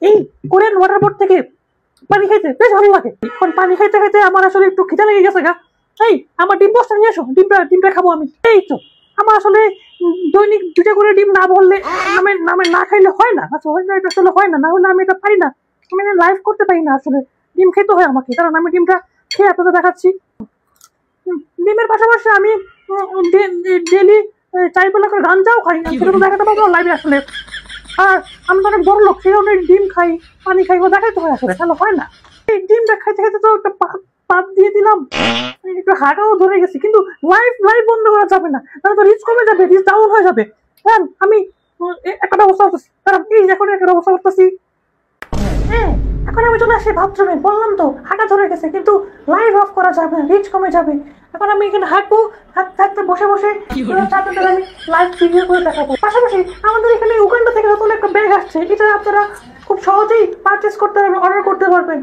এই কোরিয়ান ওয়াটার পট থেকে পানি খাইতে বেশ ভালো লাগে। এখন পানি খাইতে খাইতে আমার আসলে একটু খিদে লেগে গেছে গা। এই আমার ডিম পোস্টটা নিয়ে এসো, ডিমটা খাবো আমি। এই তো আমার আসলে দৈনিক 2টা করে ডিম না বললে নামে না খাইলে হয় না। আচ্ছা হয় না, এটা আসলে হয় না, না হলে আমি এটা পারি না, আমি লাইভ করতে পারি না। আসলে ডিম খেতে হয় আমাকে, কারণ আমি ডিমটা খেয়ে আপনাদের দেখাচ্ছি। ডিমের পাশাপাশি আমি ডেলি 4 বেলা করে গাঞ্জাও খাই, সেটা তো দেখাতে পারবো লাইভে আসলে। আর আমি তো অনেক বড় লোক, সেই অনেক ডিম খাই, পানি খাই, ও দেখাইতে হয় আসলে, তাহলে হয় না। এই ডিমটা খাইতে খাইতে তো একটা পাত দিয়ে দিলাম, একটু হাঁটাও ধরে গেছি, কিন্তু লাইভ বন্ধ করা যাবে না, তাহলে তো রিচ কমে যাবে, রিচ ডাউন হয়ে যাবে। হ্যাঁ আমি একটা ব্যবস্থা করতেছি, এখন একটা ব্যবস্থা করতেছি। হ্যাঁ এখন আমি চলে আসি বাথরুমে, বললাম তো হাঁটা ধরে গেছে, কিন্তু লাইভ অফ করা যাবে না, রিচ কমে যাবে। এখন আমি এখানে হাঁটবো, হাঁটতে বসে আপনাদের আমি লাইভ ভিডিও করে দেখাবো। পাশাপাশি আমাদের এখানে উগান্ডা থেকে নতুন একটা ব্যাগ আসছে, এটা আপনারা খুব সহজেই পারচেস করতে পারবেন, অর্ডার করতে পারবেন।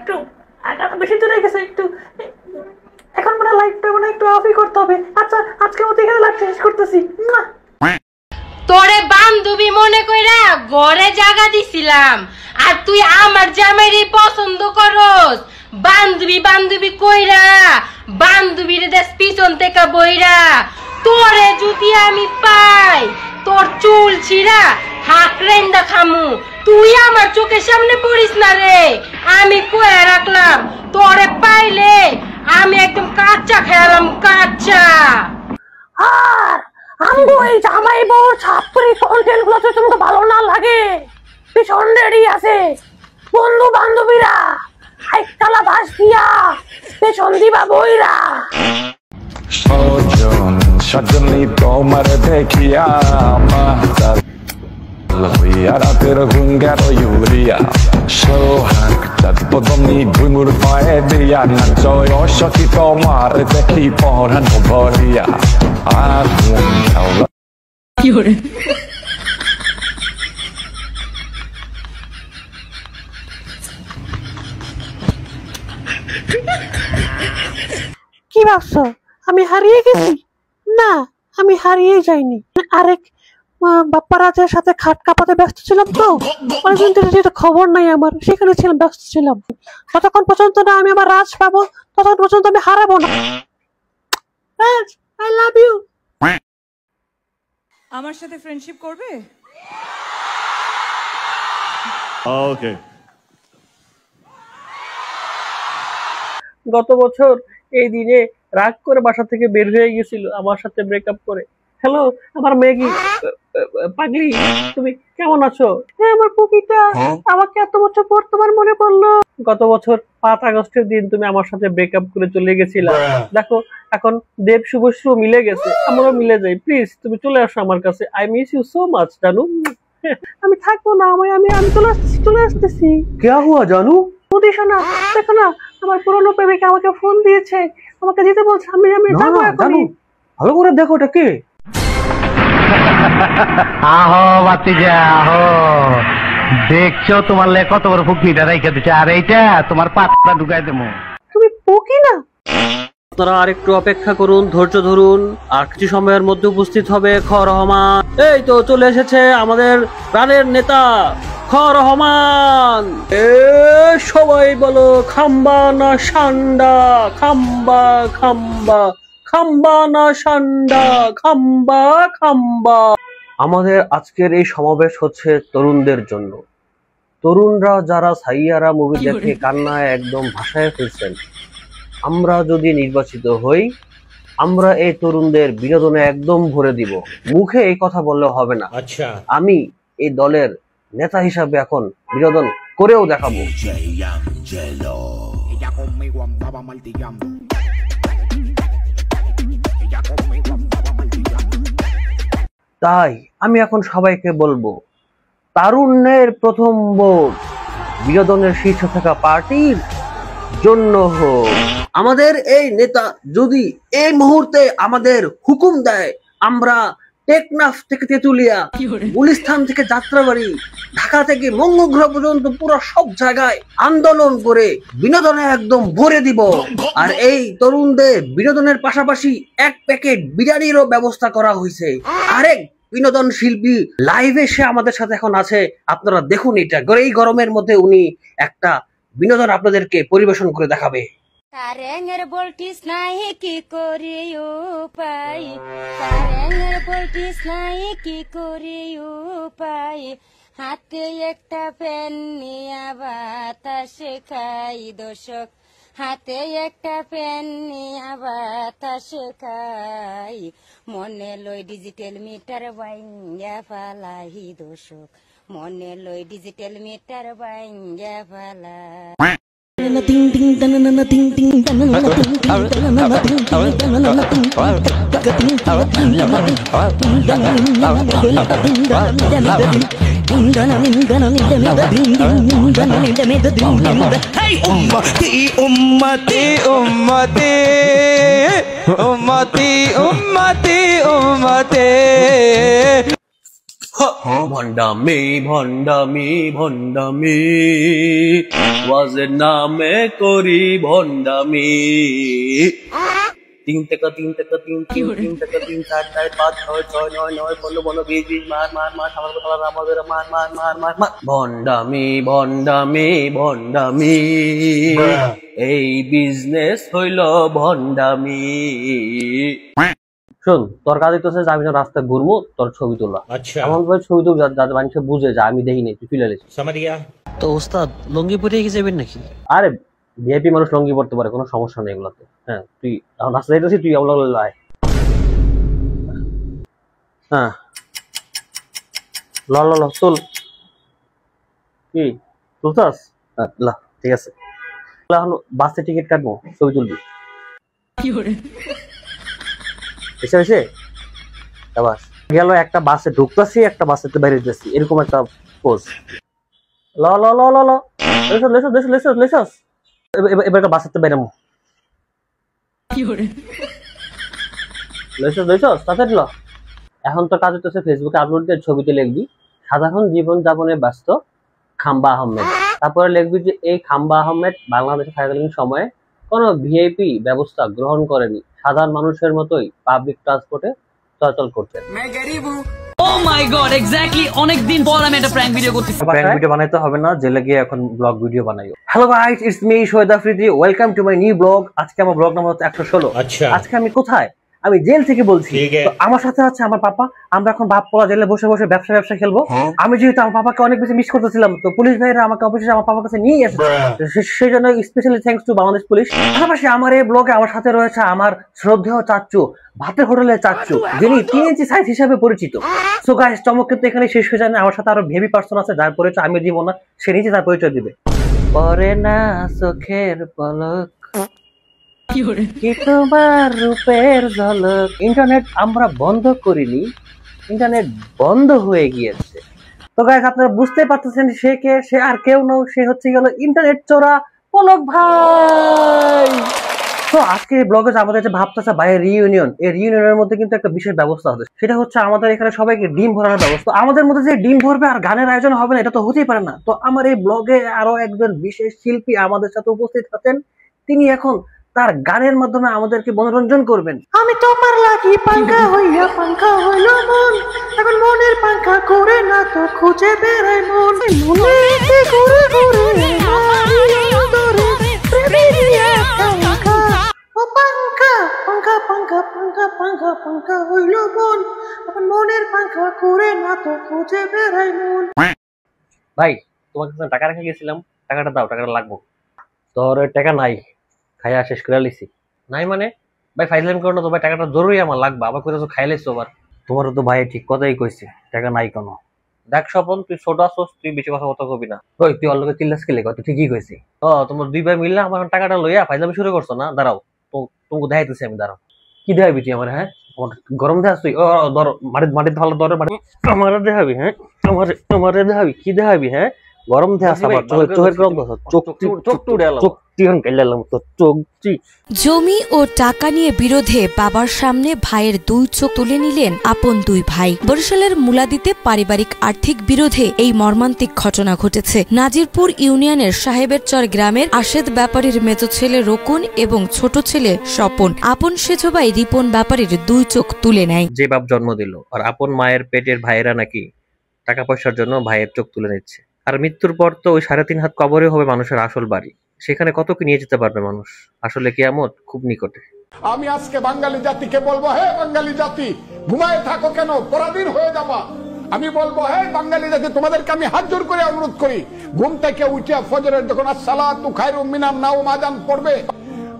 একটু বেশি দূরে গেছে, একটু এখন মানে লাইভটা মানে একটু অফই করতে হবে। আচ্ছা আজকে মতো এখানে লাইভ শেষ করতেছি। তোরে বান্ধবী মনে কইরা ঘরে জায়গা দিছিলাম, আর তুই আমার জামাইরে পছন্দ করস। বান্ধবী কইরা বান্ধবীর দেশ পিছন থেকে বইরা, তোরে যদি আমি পাই তোর চুল ছিড়া হাক রেন্দা খামু। তুই আমার চোখের সামনে পড়িস না রে, আমি কয়ে রাখলাম, তোরে পাইলে আমি একদম কাঁচা খেলাম, কাঁচা। আর আমগো এই জামাই বউ ছাপরি কন্টেন্ট গুলো তোমাকে ভালো না লাগে, পিছন রেডি আছে বন্ধু বান্ধবীরা, হাইকালা বাস দিয়া পেছন দিবা বইরা। সজনী তোমার দেখিয়া মাতাল হইয়া রাতের ঘুঙ্গার ইউরিয়া, সোহাগ চাঁদ বদনি ঘুঙুর পায়ে দিয়া নাচয় সখী তোমার দেখি পরানো ভরিয়া। আর কি করে কি ভাবছো আমি হারিয়ে গেছি? না আমি হারিয়ে যাইনি, আরেক বাপ্পারাজের সাথে খাট কাঁপাতে ব্যস্ত ছিলাম, তো অনেকদিন ধরে যেটা খবর নাই আমার, সেখানে ছিলাম, ব্যস্ত ছিলাম। ততক্ষণ পর্যন্ত না আমি আমার রাজ পাবো, ততক্ষণ পর্যন্ত আমি হারাবো না। I love you. আমার সাথে ফ্রেন্ডশিপ করবে? ওকে। গত বছর এই দিনে রাগ করে বাসা থেকে বের হয়ে গেছিল আমার সাথে ব্রেকআপ করে। হ্যালো আমার ম্যাগি পাগলি, তুমি কেমন আছো? হ্যাঁ আমার পুকিটা, আমাকে এত বছর পর তোমার মনে পড়লো। গত বছর 5 আগস্টের দিন তুমি আমার সাথে ব্রেকআপ করে চলে গেছিলা। দেখো এখন দেব শুভশ্রী মিলে গেছে, আমরাও মিলে যাই, প্লিজ তুমি চলে আসো আমার কাছে। I miss you so much জানু। আমি থাকবো না, আমি চলে আসতেছি। क्या हुआ জানু? শোনা দেখো না, আমার পুরনো প্রেমিক আমাকে ফোন দিয়েছে, আমাকে দিতে বলছে, আমি যাবো এখনই। ভালো করে দেখো এটা কে। আহো বাতিজা আহো, দেখছো তোমার লে কত বড় ফুকনিটা রেখে দিচ্ছে, আর এইটা তোমার পাতটা ঢুকাই দেবো। তুমি পুকি না? আপনারা আরেকটু অপেক্ষা করুন, ধৈর্য ধরুন, আর কিছু সময়ের মধ্যে উপস্থিত হবে খ রহমান। এই তো চলে এসেছে আমাদের প্রাণের নেতা খ রহমান। সবাই বলো খাম্বা না সান্ডা, খাম্বা খাম্বা, খাম্বা না সান্ডা, খাম্বা খাম্বা। আমাদের আজকের এই সমাবেশ হচ্ছে তরুণদের জন্য। তরুণরা যারা সাইয়ারা মুভি দেখে কান্নায় একদম ভাসায় ফেলছেন, আমরা যদি নির্বাচিত হই, আমরা এই তরুণদের বিনোদনে একদম ভরে দিব। মুখে এই কথা বললে হবে না। আচ্ছা আমি এই দলের নেতা হিসাবে এখন বিনোদন করেও দেখাবো। তাই আমি এখন সবাইকে বলবো, তারুণ্যের প্রথম ভোট বিনোদনের শীর্ষ থাকা পার্টির জন্য হোক। আমাদের এই নেতা যদি এই মুহূর্তে আমাদের হুকুম দেয়, আমরা টেকনাফ থেকে তেতুলিয়া, গুলিস্তান থেকে যাত্রাবাড়ি, ঢাকা থেকে মঙ্গলগ্রহ পর্যন্ত পুরো সব জায়গায় আন্দোলন করে বিনোদনে একদম ভরে দিব। আর এই তরুণদের বিনোদনের পাশাপাশি 1 প্যাকেট বিরিয়ানিরও ব্যবস্থা করা হয়েছে। আরেক বিনোদন শিল্পী লাইভে সে আমাদের সাথে এখন আছে। আপনারা দেখুন, এটা এই গরমের মধ্যে উনি একটা বিনোদন আপনাদেরকে পরিবেশন করে দেখাবে। কারেঙের বলটিস নাই কি করি উপায়, কারেঙের বলটিস নাই কি করি উপায়, হাতে একটা পেন নিয়া বাতাসে খাই দর্শক, হাতে একটা পেন নিয়া বাতাসে খাই, মনে লই ডিজিটাল মিটার বাইঙ্গা ফালাই দর্শক, মনে লই ডিজিটাল মিটার বাইঙ্গা ফালাই। Ding ding ding ding ding ding ding Hey ummati ummati ummati ummati ummati ummati ভণ্ডামি ভণ্ডামি ভণ্ডামি ওয়াজের নামে করি ভণ্ডামি। 3 টাকা 3 টাকা 3 3 টাকা 3 4 4 5 6 6 9 9 15 15 20 20 মার মার মার আমার কথা আমাদের মার মার মার মার মার। ভণ্ডামি ভণ্ডামি ভণ্ডামি, এই বিজনেস হইল ভণ্ডামি। শোন, তোর কাজ হইতেছে যে আমি রাস্তায় ঘুরবো, তোর ছবি তোলা। আচ্ছা, এমন ভাবে ছবি তুল যাতে মানুষ বুঝে যে আমি দেখিনি, তুই তুলে নিস। তো ওস্তাদ লঙ্গি পরে কি যাবেন নাকি? আরে ভিআইপি মানুষ লঙ্গি পড়তে পারে, কোনো সমস্যা নেই এগুলাতে। হ্যাঁ, তুই এখন রাস্তা যাইতেছিস, তুই আমরা আয়। হ্যাঁ ল ল ল চল। কি তুলতাস? লা ঠিক আছে, এখন বাসে টিকিট কাটবো, ছবি তুলবি। কি করে এসে এসে আবার গেল, একটা বাসে ঢুকতেছি, একটা বাসেতে বাইরে যেতেছি, এরকম একটা পোজ। ল ল ল ল ল এবার একটা বাসেতে বাইরে তাড়াতাড়ি ল। এখন তো কাজ হচ্ছে ফেসবুকে আপলোড দিয়ে ছবিতে লিখবি সাধারণ জীবন যাপনে ব্যস্ত খাম্বা আহমেদ, তারপরে লিখবি যে এই খাম্বা আহমেদ বাংলাদেশে থাকাকালীন সময়ে কোনো ভিআইপি ব্যবস্থা গ্রহণ করেনি, সাধারণ মানুষের মতোই পাবলিক ট্রান্সপোর্টে চলাচল করতেন। Oh my god, exactly, অনেকদিন পর আমি একটা প্র্যাঙ্ক ভিডিও করতেছি। প্র্যাঙ্ক ভিডিও বানাইতে হবে না, জেলে গিয়ে এখন ব্লগ ভিডিও বানাইও। Hello guys, it's me Shahid Afridi, welcome to my new vlog. আজকে আমার ব্লগ নাম হচ্ছে 116। আচ্ছা, আজকে আমি কোথায়? আমি জেল থেকে বলছি। তো আমার সাথে আছে আমার পাপা। আমরা এখন বাপ পোলা জেলে বসে বসে ব্যবসা খেলবো। আমি যেহেতু আমার পাপাকে অনেক বেশি মিস করতেছিলাম, তো পুলিশ ভাইরা আমাকে অবশ্যই আমার পাপার কাছে নিয়ে এসেছে, সেই জন্য specially thanks to Bangladesh police. পাশাপাশি আমার এই ব্লগে আমার সাথে রয়েছে আমার শ্রদ্ধেয় চাচ্চু, ভাতের হোটেলের চাচ্চু, যিনি 3 ইঞ্চি সাইজ হিসাবে পরিচিত। সো গাইস, চমক কিন্তু এখানে শেষ হয়ে যায় না। আমার সাথে আরো ভেবি পার্সন আছে, যার পরিচয় আমি দিব না, সে নিজে তার পরিচয় দিবে। পরে না চোখের পলক কি তোমার রূপের ঝলক। ইন্টারনেট আমরা বন্ধ করিনি, ইন্টারনেট বন্ধ হয়ে গিয়েছে। তো গাইস, আপনারা বুঝতে পারতেছেন সে কে? সে আর কেউ নয়, সে হচ্ছে গেল ইন্টারনেট চোরা পলক ভাই। তো আজকে এই ব্লগে আমাদের যে ভাবতেছে ভাই রিইউনিয়ন, এই রিইউনিয়নের মধ্যে কিন্তু একটা বিশেষ ব্যবস্থা আছে। সেটা হচ্ছে আমাদের এখানে সবাইকে ডিম ভরানোর ব্যবস্থা। আমাদের মধ্যে যে ডিম ভরবে আর গানের আয়োজন হবে না, এটা তো হতেই পারে না। তো আমার এই ব্লগে আরো একজন বিশেষ শিল্পী আমাদের সাথে উপস্থিত আছেন, তিনি এখন তার গানের মাধ্যমে আমাদেরকে মনোরঞ্জন করবেন। আমি তোমার লাগি পাঙ্খা হইয়া পাঙ্খা হইল মন, এখন মনের পাঙ্খা করে না তো খুঁজে বেড়াই মন, মনেতে ঘুরে ঘুরে পাঙ্খা পাঙ্খা পাঙ্খা পাঙ্খা পাঙ্খা পাঙ্খা হইল মন, এখন মনের পাঙ্খা করে না তো খুঁজে বেড়াই মন। ভাই, তোমার কাছে টাকা রেখে গেছিলাম, টাকাটা দাও, টাকাটা লাগবো। তোর টাকা নাই, খাইয়া শেষ করে লিছি। নাই মানে ভাই ফাইজলাম করো না তো ভাই, টাকাটা জরুরি আমার লাগবে। আবার করে তো খাইলেছ আবার। তোমারও তো ভাই ঠিক কথাই কইছে, টাকা নাই কেন। দেখ স্বপন, তুই ছোট আসোস, তুই বেশি কথা কবি না। ওই তুই অল্লকে চিল্লাস খেলে কত ঠিকই কইছি। তোমার 2 ভাই মিললে আমার টাকাটা লইয়া ফাইজলামি শুরু করছো না? দাঁড়াও, তোমাকে দেখাইতেছি আমি, দাঁড়াও। কি দেখাবি তুই আমার? হ্যাঁ, গরম দেখাস তুই? ধর মাটির ভালো দরে আমার দেখাবি? হ্যাঁ, আমার দেখাবি? কি দেখাবি? হ্যাঁ, গরম দেখাস আবার চোখের গরম, চোখ জমি ও টাকা নিয়ে বিরোধে বাবার সামনে ভাইয়ের দুই চোখ তুলে নিলেন আপন দুই ভাই। বরিশালের মুলাদিতে পারিবারিক আর্থিক বিরোধে এই মর্মান্তিক ঘটনা ঘটেছে। নাজিরপুর ইউনিয়নের সাহেবেরচর গ্রামের আশেদ ব্যাপারীর মেজো ছেলে রকুন এবং ছোট ছেলে স্বপন আপন সেজ ভাই রিপন ব্যাপারীর দুই চোখ তুলে নেয়। যে বাপ জন্ম দিল আর আপন মায়ের পেটের ভাইয়েরা নাকি টাকা পয়সার জন্য ভাইয়ের চোখ তুলে নিচ্ছে। আর মৃত্যুর পর তো ওই 3.5 হাত কবরে হবে মানুষের আসল বাড়ি। সেখানে কত কি নিয়ে যেতে পারবে মানুষ? আসলে কিয়ামত খুব নিকটে। আমি আজকে বাঙালি জাতিকে বলবো, হে বাঙালি জাতি ঘুমায় থাকো কেন, পরাধীন হয়ে যাবা। আমি বলবো, হে বাঙালি জাতি তোমাদেরকে আমি হাত জোর করে অনুরোধ করি, ঘুম থেকে উঠিয়া ফজরের যখন আসসালাতু খায়রুম মিনান নাওম আযান পড়বে,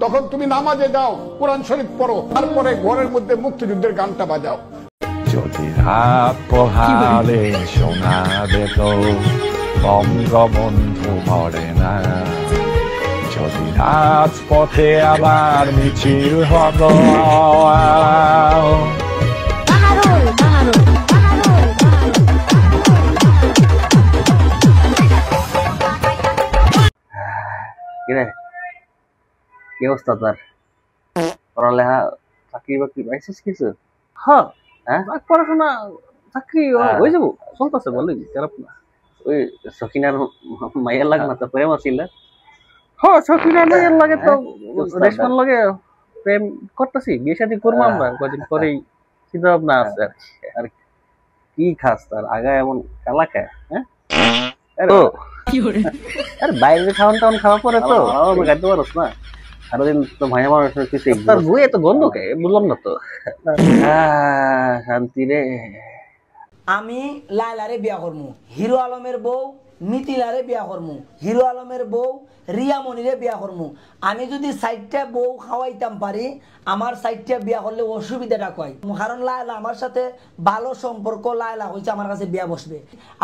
তখন তুমি নামাজে যাও, কোরআন শরীফ পড়ো, তারপরে ঘরের মধ্যে মুক্তিযুদ্ধের গানটা বাজাও। যদি রাত পোহালে শোনাবে তো বঙ্গবন্ধু মরে না, যদি রাজপথে আবার মিছিল হব। কি অবস্থা তার? পড়ালেখা চাকরি বাকরি পাইছিস কিছু? হ্যাঁ, পড়াশোনা চাকরি হয়ে যাবো, চলতেছে বলি, খারাপ না। ওই সখিনার মাইয়ার লাগে না তো প্রেম আছিল? হ্যাঁ, সখিনার মাইয়ার লাগে তো রেশমার লাগে প্রেম করতেছি, বিয়ে শাদী করবো আমরা কদিন পরেই, চিন্তা ভাবনা আছে। আর কি খাস তার আগা এমন কালা খায়? হ্যাঁ, আরে বাইরে খাওয়ান টাউন খাওয়া পরে তো খাইতে পারস না, সারাদিন তো ভাইয়া মানুষের কিছু তার বই এত গন্ধ কে বুঝলাম না তো। শান্তি রে। আমি লায়লারে বিয়া করমু, হিরো আলমের বউ মিথিলারে বিয়া করমু, হিরো আলমের বউ রিয়ামণিরে বিয়া করমু। আমি যদি 4টা বউ খাওয়াইতাম পারি, আমার 4টা বিয়া করলে অসুবিধাটা কয়, কারণ লায়লা আমার সাথে ভালো সম্পর্ক, লায়লা হয়েছে আমার কাছে বিয়া বসবে।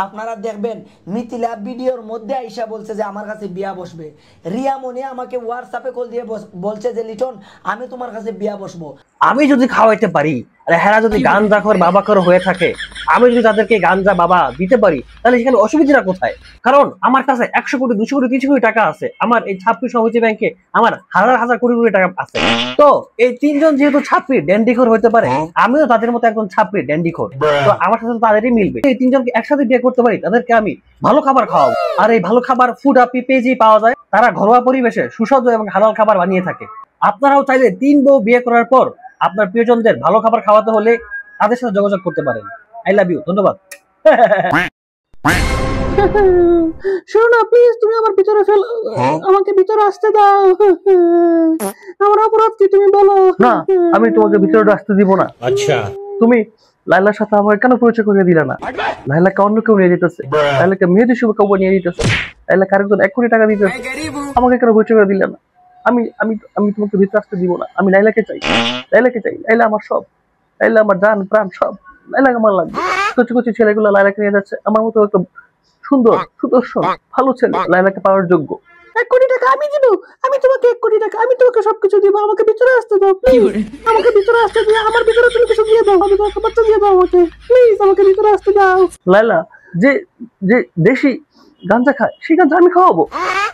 আপনারা দেখবেন মিথিলা ভিডিওর মধ্যে আইসা বলছে যে আমার কাছে বিয়া বসবে। রিয়ামণি আমাকে হোয়াটসঅ্যাপে কল দিয়ে বলছে যে লিটন আমি তোমার কাছে বিয়া বসবো। আমি যদি খাওয়াইতে পারি, হেরা যদি গাঞ্জাখোর বাবাখোর হয়ে থাকে, আমি যদি তাদেরকে গাঞ্জা বাবা দিতে পারি, তাহলে সেখানে অসুবিধাটা কোথায়? কারণ আমার কাছে 100 কোটি 200 কোটি 300 কোটি টাকা আছে, আমার এই ছাত্রী সমিতি ব্যাংকে আমার হাজার হাজার কোটি কোটি টাকা আছে। তো এই 3 জন যেহেতু ছাত্রী ড্যান্ডিখোর হতে পারে, আমিও তাদের মতো একজন ছাত্রী ড্যান্ডিখোর, তো আমার সাথে তাদেরই মিলবে। এই 3 জনকে একসাথে বিয়ে করতে পারি, তাদেরকে আমি ভালো খাবার খাওয়াবো। আর এই ভালো খাবার ফুড আপি পেজেই পাওয়া যায়, তারা ঘরোয়া পরিবেশে সুস্বাদু এবং হালাল খাবার বানিয়ে থাকে। আপনারাও চাইলে 3 বউ বিয়ে করার পর আপনার প্রিয়জনদের ভালো খাবার খাওয়াতে হলে তাদের সাথে যোগাযোগ করতে পারেন। আই লাভ ইউ, ধন্যবাদ। শোনো না প্লিজ, তুমি আমার ভিতরে ফেলো, আমাকে ভিতরে আসতে দাও। আমার অপরাধ কি তুমি বলো? না, আমি তোমাকে ভিতরে আসতে দিব না। আচ্ছা, তুমি লাইলার সাথে আমার কেন পরিচয় করিয়ে দিলা না? লাইলাকে অন্য কেউ নিয়ে যেতেছে, লাইলাকে মেয়েদের শুভ কেউ নিয়ে যেতেছে, লাইলাকে আরেকজন 1 কোটি টাকা দিতেছে, আমাকে কেন পরিচয় করে দিলে না? আমি আমি আমি তোমাকে ভিতরে আসতে দিব না। আমি লাইলাকে চাই, লাইলাকে চাই। লাইলা আমার সব, লাইলা আমার জান প্রাণ সব, লাইলাকে আমার লাগবে। কচি কচি ছেলেগুলো লাইলাকে নিয়ে যাচ্ছে, আমার মতো একটা সুন্দর সুদর্শন ভালো ছেলে লাইলাকে পাওয়ার যোগ্য। 1 কোটি টাকা আমি দিব, আমি তোমাকে 1 কোটি টাকা, আমি তোমাকে সবকিছু দিব। আমাকে ভিতরে আসতে দাও প্লিজ, আমাকে ভিতরে আসতে দাও, আমার ভিতরে তুমি কিছু দিয়ে দাও, আমি তোমাকে বাচ্চা দিয়ে দাও, আমাকে প্লিজ আমাকে ভিতরে আসতে দাও। লাইলা যে যে দেশি গাঞ্জা খায়, সেই গাঞ্জা আমি খাওয়াবো,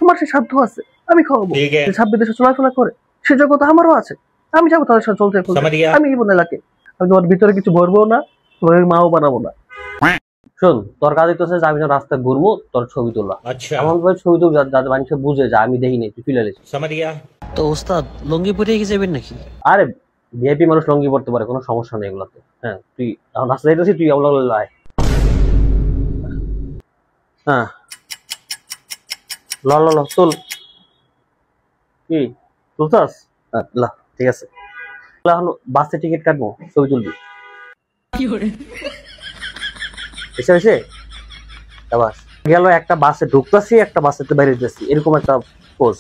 আমার সে সাধ্য আছে, আমি খাওয়াবো। যে 26 দেশে চলাফেরা করে, সে যোগ্যতা আমারও আছে, আমি যাবো তাদের সাথে চলতে। আমি নিবো লাইলাকে, আমি তোমার ভিতরে কিছু ভরবো না, তোমার মাও বানাবো না। শোন, তোর কাজ হইতেছে যে আমি রাস্তায় ঘুরবো, তোর ছবি তোলা। আচ্ছা, এমন ভাবে ছবি তুল যাতে মানুষ বুঝে যে আমি দেখি নাই, তুই তুলে নিস। তো ওস্তাদ লঙ্গি পরে কি যাবেন নাকি? আরে ভিআইপি মানুষ লঙ্গি পড়তে পারে, কোনো সমস্যা নেই এগুলাতে। হ্যাঁ, তুই এখন রাস্তা যাইতেছিস, তুই আমলা আয়। হ্যাঁ, ল ল ল তুল। কি তুলতাস? হ্যাঁ, ল, ঠিক আছে। এখন বাসে টিকিট কাটবো, ছবি তুলবি। এসে এসে আবার গেল, একটা বাসে ঢুকতেছি, একটা বাসে বাইরে যেতেছি, এরকম একটা পোজ।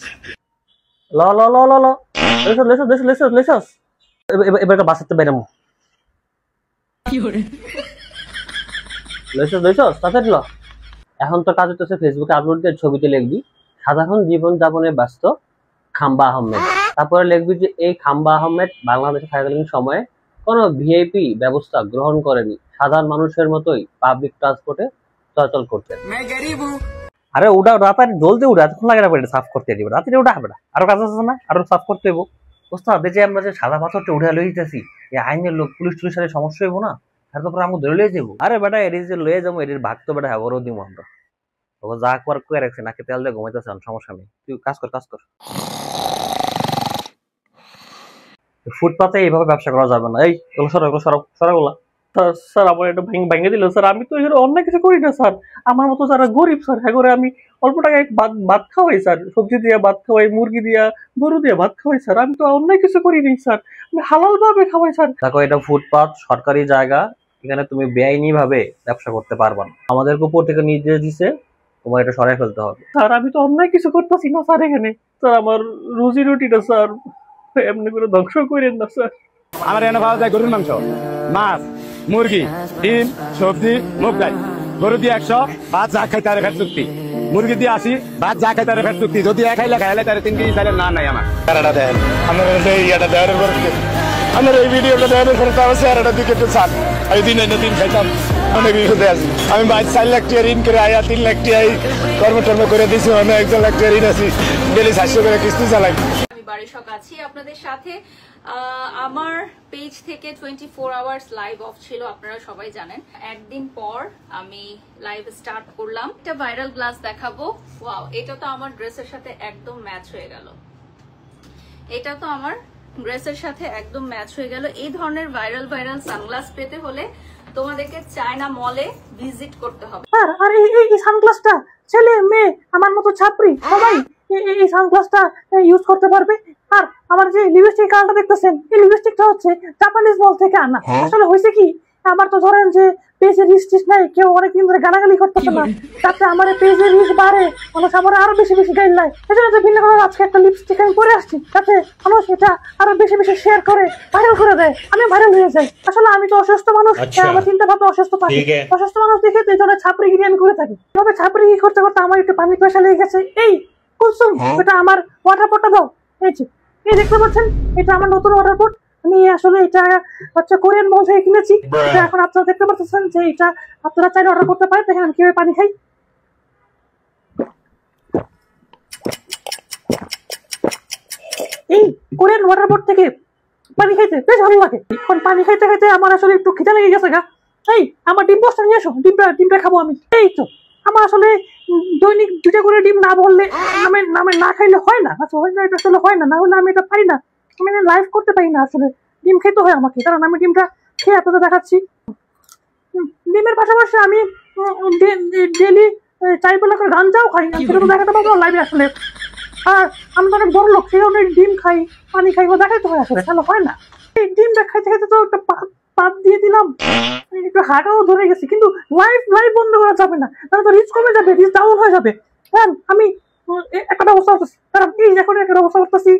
ল ল ল ল ল, এবার একটা বাসে বাইরে তাড়াতাড়ি ল। এখন তো কাজ হচ্ছে ফেসবুকে আপলোড দিয়ে ছবিতে লিখবি সাধারণ জীবন যাপনে ব্যস্ত খাম্বা আহমেদ, তারপরে লিখবি যে এই খাম্বা আহমেদ বাংলাদেশে থাকাকালীন সময়ে কোনো ভিআইপি ব্যবস্থা গ্রহণ করেনি, সাধারণ মানুষের মতোই পাবলিক ট্রান্সপোর্টে চলাচল করতেন। আরে ওটা রাতারি জলদি উঠে এতক্ষণ লাগে না এটা সাফ করতে দিবে রাত্রে ওটা হবে না আরো কাজ আছে না আরো সাফ করতে হইব ওস্তাদ যে আমরা যে সাদা পাথরটা উঠে লই দিতেছি এই আইনের লোক পুলিশ টুলিশ সাথে সমস্যা হইব না তারপর আমাকে ধরে লয়ে যাবো আরে বেটা এর যে লয়ে যাবো এর ভাগ তো বেটা বড় দিব আমরা তোকে যা করার করে রাখছে নাকি তেল দিয়ে ঘুমাইতেছে সমস্যা নেই তুই কাজ কর ফুটপাতে এইভাবে ব্যবসা করা যাবে না এই সরাগুলা স্যার আমার এটা ভেঙে দিল স্যার আমি তো এখানে অন্য কিছু করি না স্যার আমার মতো যারা গরিব স্যার হ্যাঁ করে আমি অল্প টাকায় ভাত খাওয়াই স্যার সবজি দিয়ে ভাত খাওয়াই মুরগি দিয়া গরু দিয়ে ভাত খাওয়াই স্যার আমি তো অন্য কিছু করিনি স্যার আমি হালাল ভাবে খাওয়াই স্যার দেখো এটা ফুটপাত সরকারি জায়গা এখানে তুমি বেআইনি ভাবে ব্যবসা করতে পারবা না আমাদের উপর থেকে নির্দেশ দিছে তোমার এটা সরাই ফেলতে হবে স্যার আমি তো অন্যায় কিছু করতেছি না স্যার এখানে স্যার আমার রুজি রুটিটা স্যার এমনি করে ধ্বংস করেন না স্যার আমার এনে পাওয়া যায় গরুর মাংস মাছ মুরগি ডিম সবজি মুগ ডাল গরু দিয়ে 100 ভাত যা খাই তার ফের চুক্তি মুরগি দিয়ে 80 ভাত যা খাই তার ফের চুক্তি যদি খাইলে তার 3 কেজি চাইলে না নাই আমার স্যারটা দেন আমার এইটা দেওয়ার পর আমার এই ভিডিওটা দেওয়ার পর তার স্যারটা দিকে একটু ছাড় এই দিন খাইতাম অনেক বিপদে আছি আমি 4 লাখ টাকা ঋণ করে আয়া 3 লাখ টাকা কর্মটর্ম করে দিছি অনেক 1 লাখ টাকা ঋণ আছি ডেলি 700 করে কিস্তি চালাই আমি বারিশক আছি আপনাদের সাথে আমার পেজ থেকে 24 আওয়ার্স লাইভ অফ ছিল আপনারা সবাই জানেন একদিন পর আমি লাইভ স্টার্ট করলাম একটা ভাইরাল গ্লাস দেখাবো ওয়াও এটা তো আমার ড্রেসের সাথে একদম ম্যাচ হয়ে গেল এটা তো আমার ড্রেসের সাথে একদম ম্যাচ হয়ে গেল এই ধরনের ভাইরাল সানগ্লাস পেতে হলে তোমাদেরকে চায়না মলে ভিজিট করতে হবে আর এই সানগ্লাসটা ছেলে মেয়ে আমার মতো ছাত্রী সবাই এই সানগ্লাসটা ইউজ করতে পারবে আর আমার যে লিপস্টিক কালারটা দেখতেছেন এই লিপস্টিকটা হচ্ছে জাপানিজ মল থেকে আনা আসলে হয়েছে কি আমার তো ধরেন যে পেজের রিচ নাই কেউ অনেকদিন ধরে গালাগালি করতেছে না তাতে আমার পেজের রিচ বাড়ে মানুষ আমার আরো বেশি গাইড নাই এজন্য যে ভিন্ন করে আজকে একটা লিপস্টিক আমি পরে আসছি তাতে মানুষ এটা আরো বেশি শেয়ার করে ভাইরাল করে দেয় আমি ভাইরাল হয়ে যাই আসলে আমি তো অসুস্থ মানুষ আমার চিন্তা ভাবনা অসুস্থ থাকি অসুস্থ মানুষ দেখে এই ধরনের ছাপড়িগিরি আমি করে থাকি তবে ছাপড়িগিরি করতে আমার একটু পানি পয়সা লেগে গেছে এই কুলসুম এটা আমার ওয়াটার পটটা দাও এই দেখতে পাচ্ছেন এটা আমার নতুন ওয়াটার পট আমি আসলে এটা হচ্ছে কোরিয়ান মল থেকে কিনেছি এখন আপনারা দেখতে পাচ্ছেন যে এটা আপনারা চাইলে অর্ডার করতে পারেন দেখেন আমি কিভাবে পানি খাই এই কোরিয়ান ওয়াটার পট থেকে পানি খাইতে বেশ ভালো লাগে এখন পানি খাইতে আমার আসলে একটু খিদে লেগে গেছে গা এই আমার ডিম পোস্টটা নিয়ে এসো ডিমটা খাবো আমি এই তো আমার আসলে দৈনিক 2টা করে ডিম না বললে নামে না খাইলে হয় না আচ্ছা হয় না এটা আসলে হয় না হলে আমি এটা পারি না আমি লাইভ করতে পারি না আসলে ডিম খেতে হয় আমাকে কারণ আমি ডিমটা খেয়ে আপনাদের দেখাচ্ছি ডিমের পাশাপাশি আমি ডেলি 4 বেলা করে গাঞ্জাও খাই সেটা তো দেখাতে পারবো লাইভে আসলে আর আমি তো অনেক বড় লোক সেই জন্য ডিম খাই পানি খাই দেখাইতে হয় আসলে তাহলে হয় না এই ডিমটা খাইতে তো একটা পাত দিয়ে দিলাম একটু হাঁটাও ধরে গেছি কিন্তু লাইভ বন্ধ করা যাবে না তাহলে তো রিচ কমে যাবে রিচ ডাউন হয়ে যাবে হ্যাঁ আমি একটা ব্যবস্থা করতেছি কারণ এই এখন একটা ব্যবস্থা করতেছি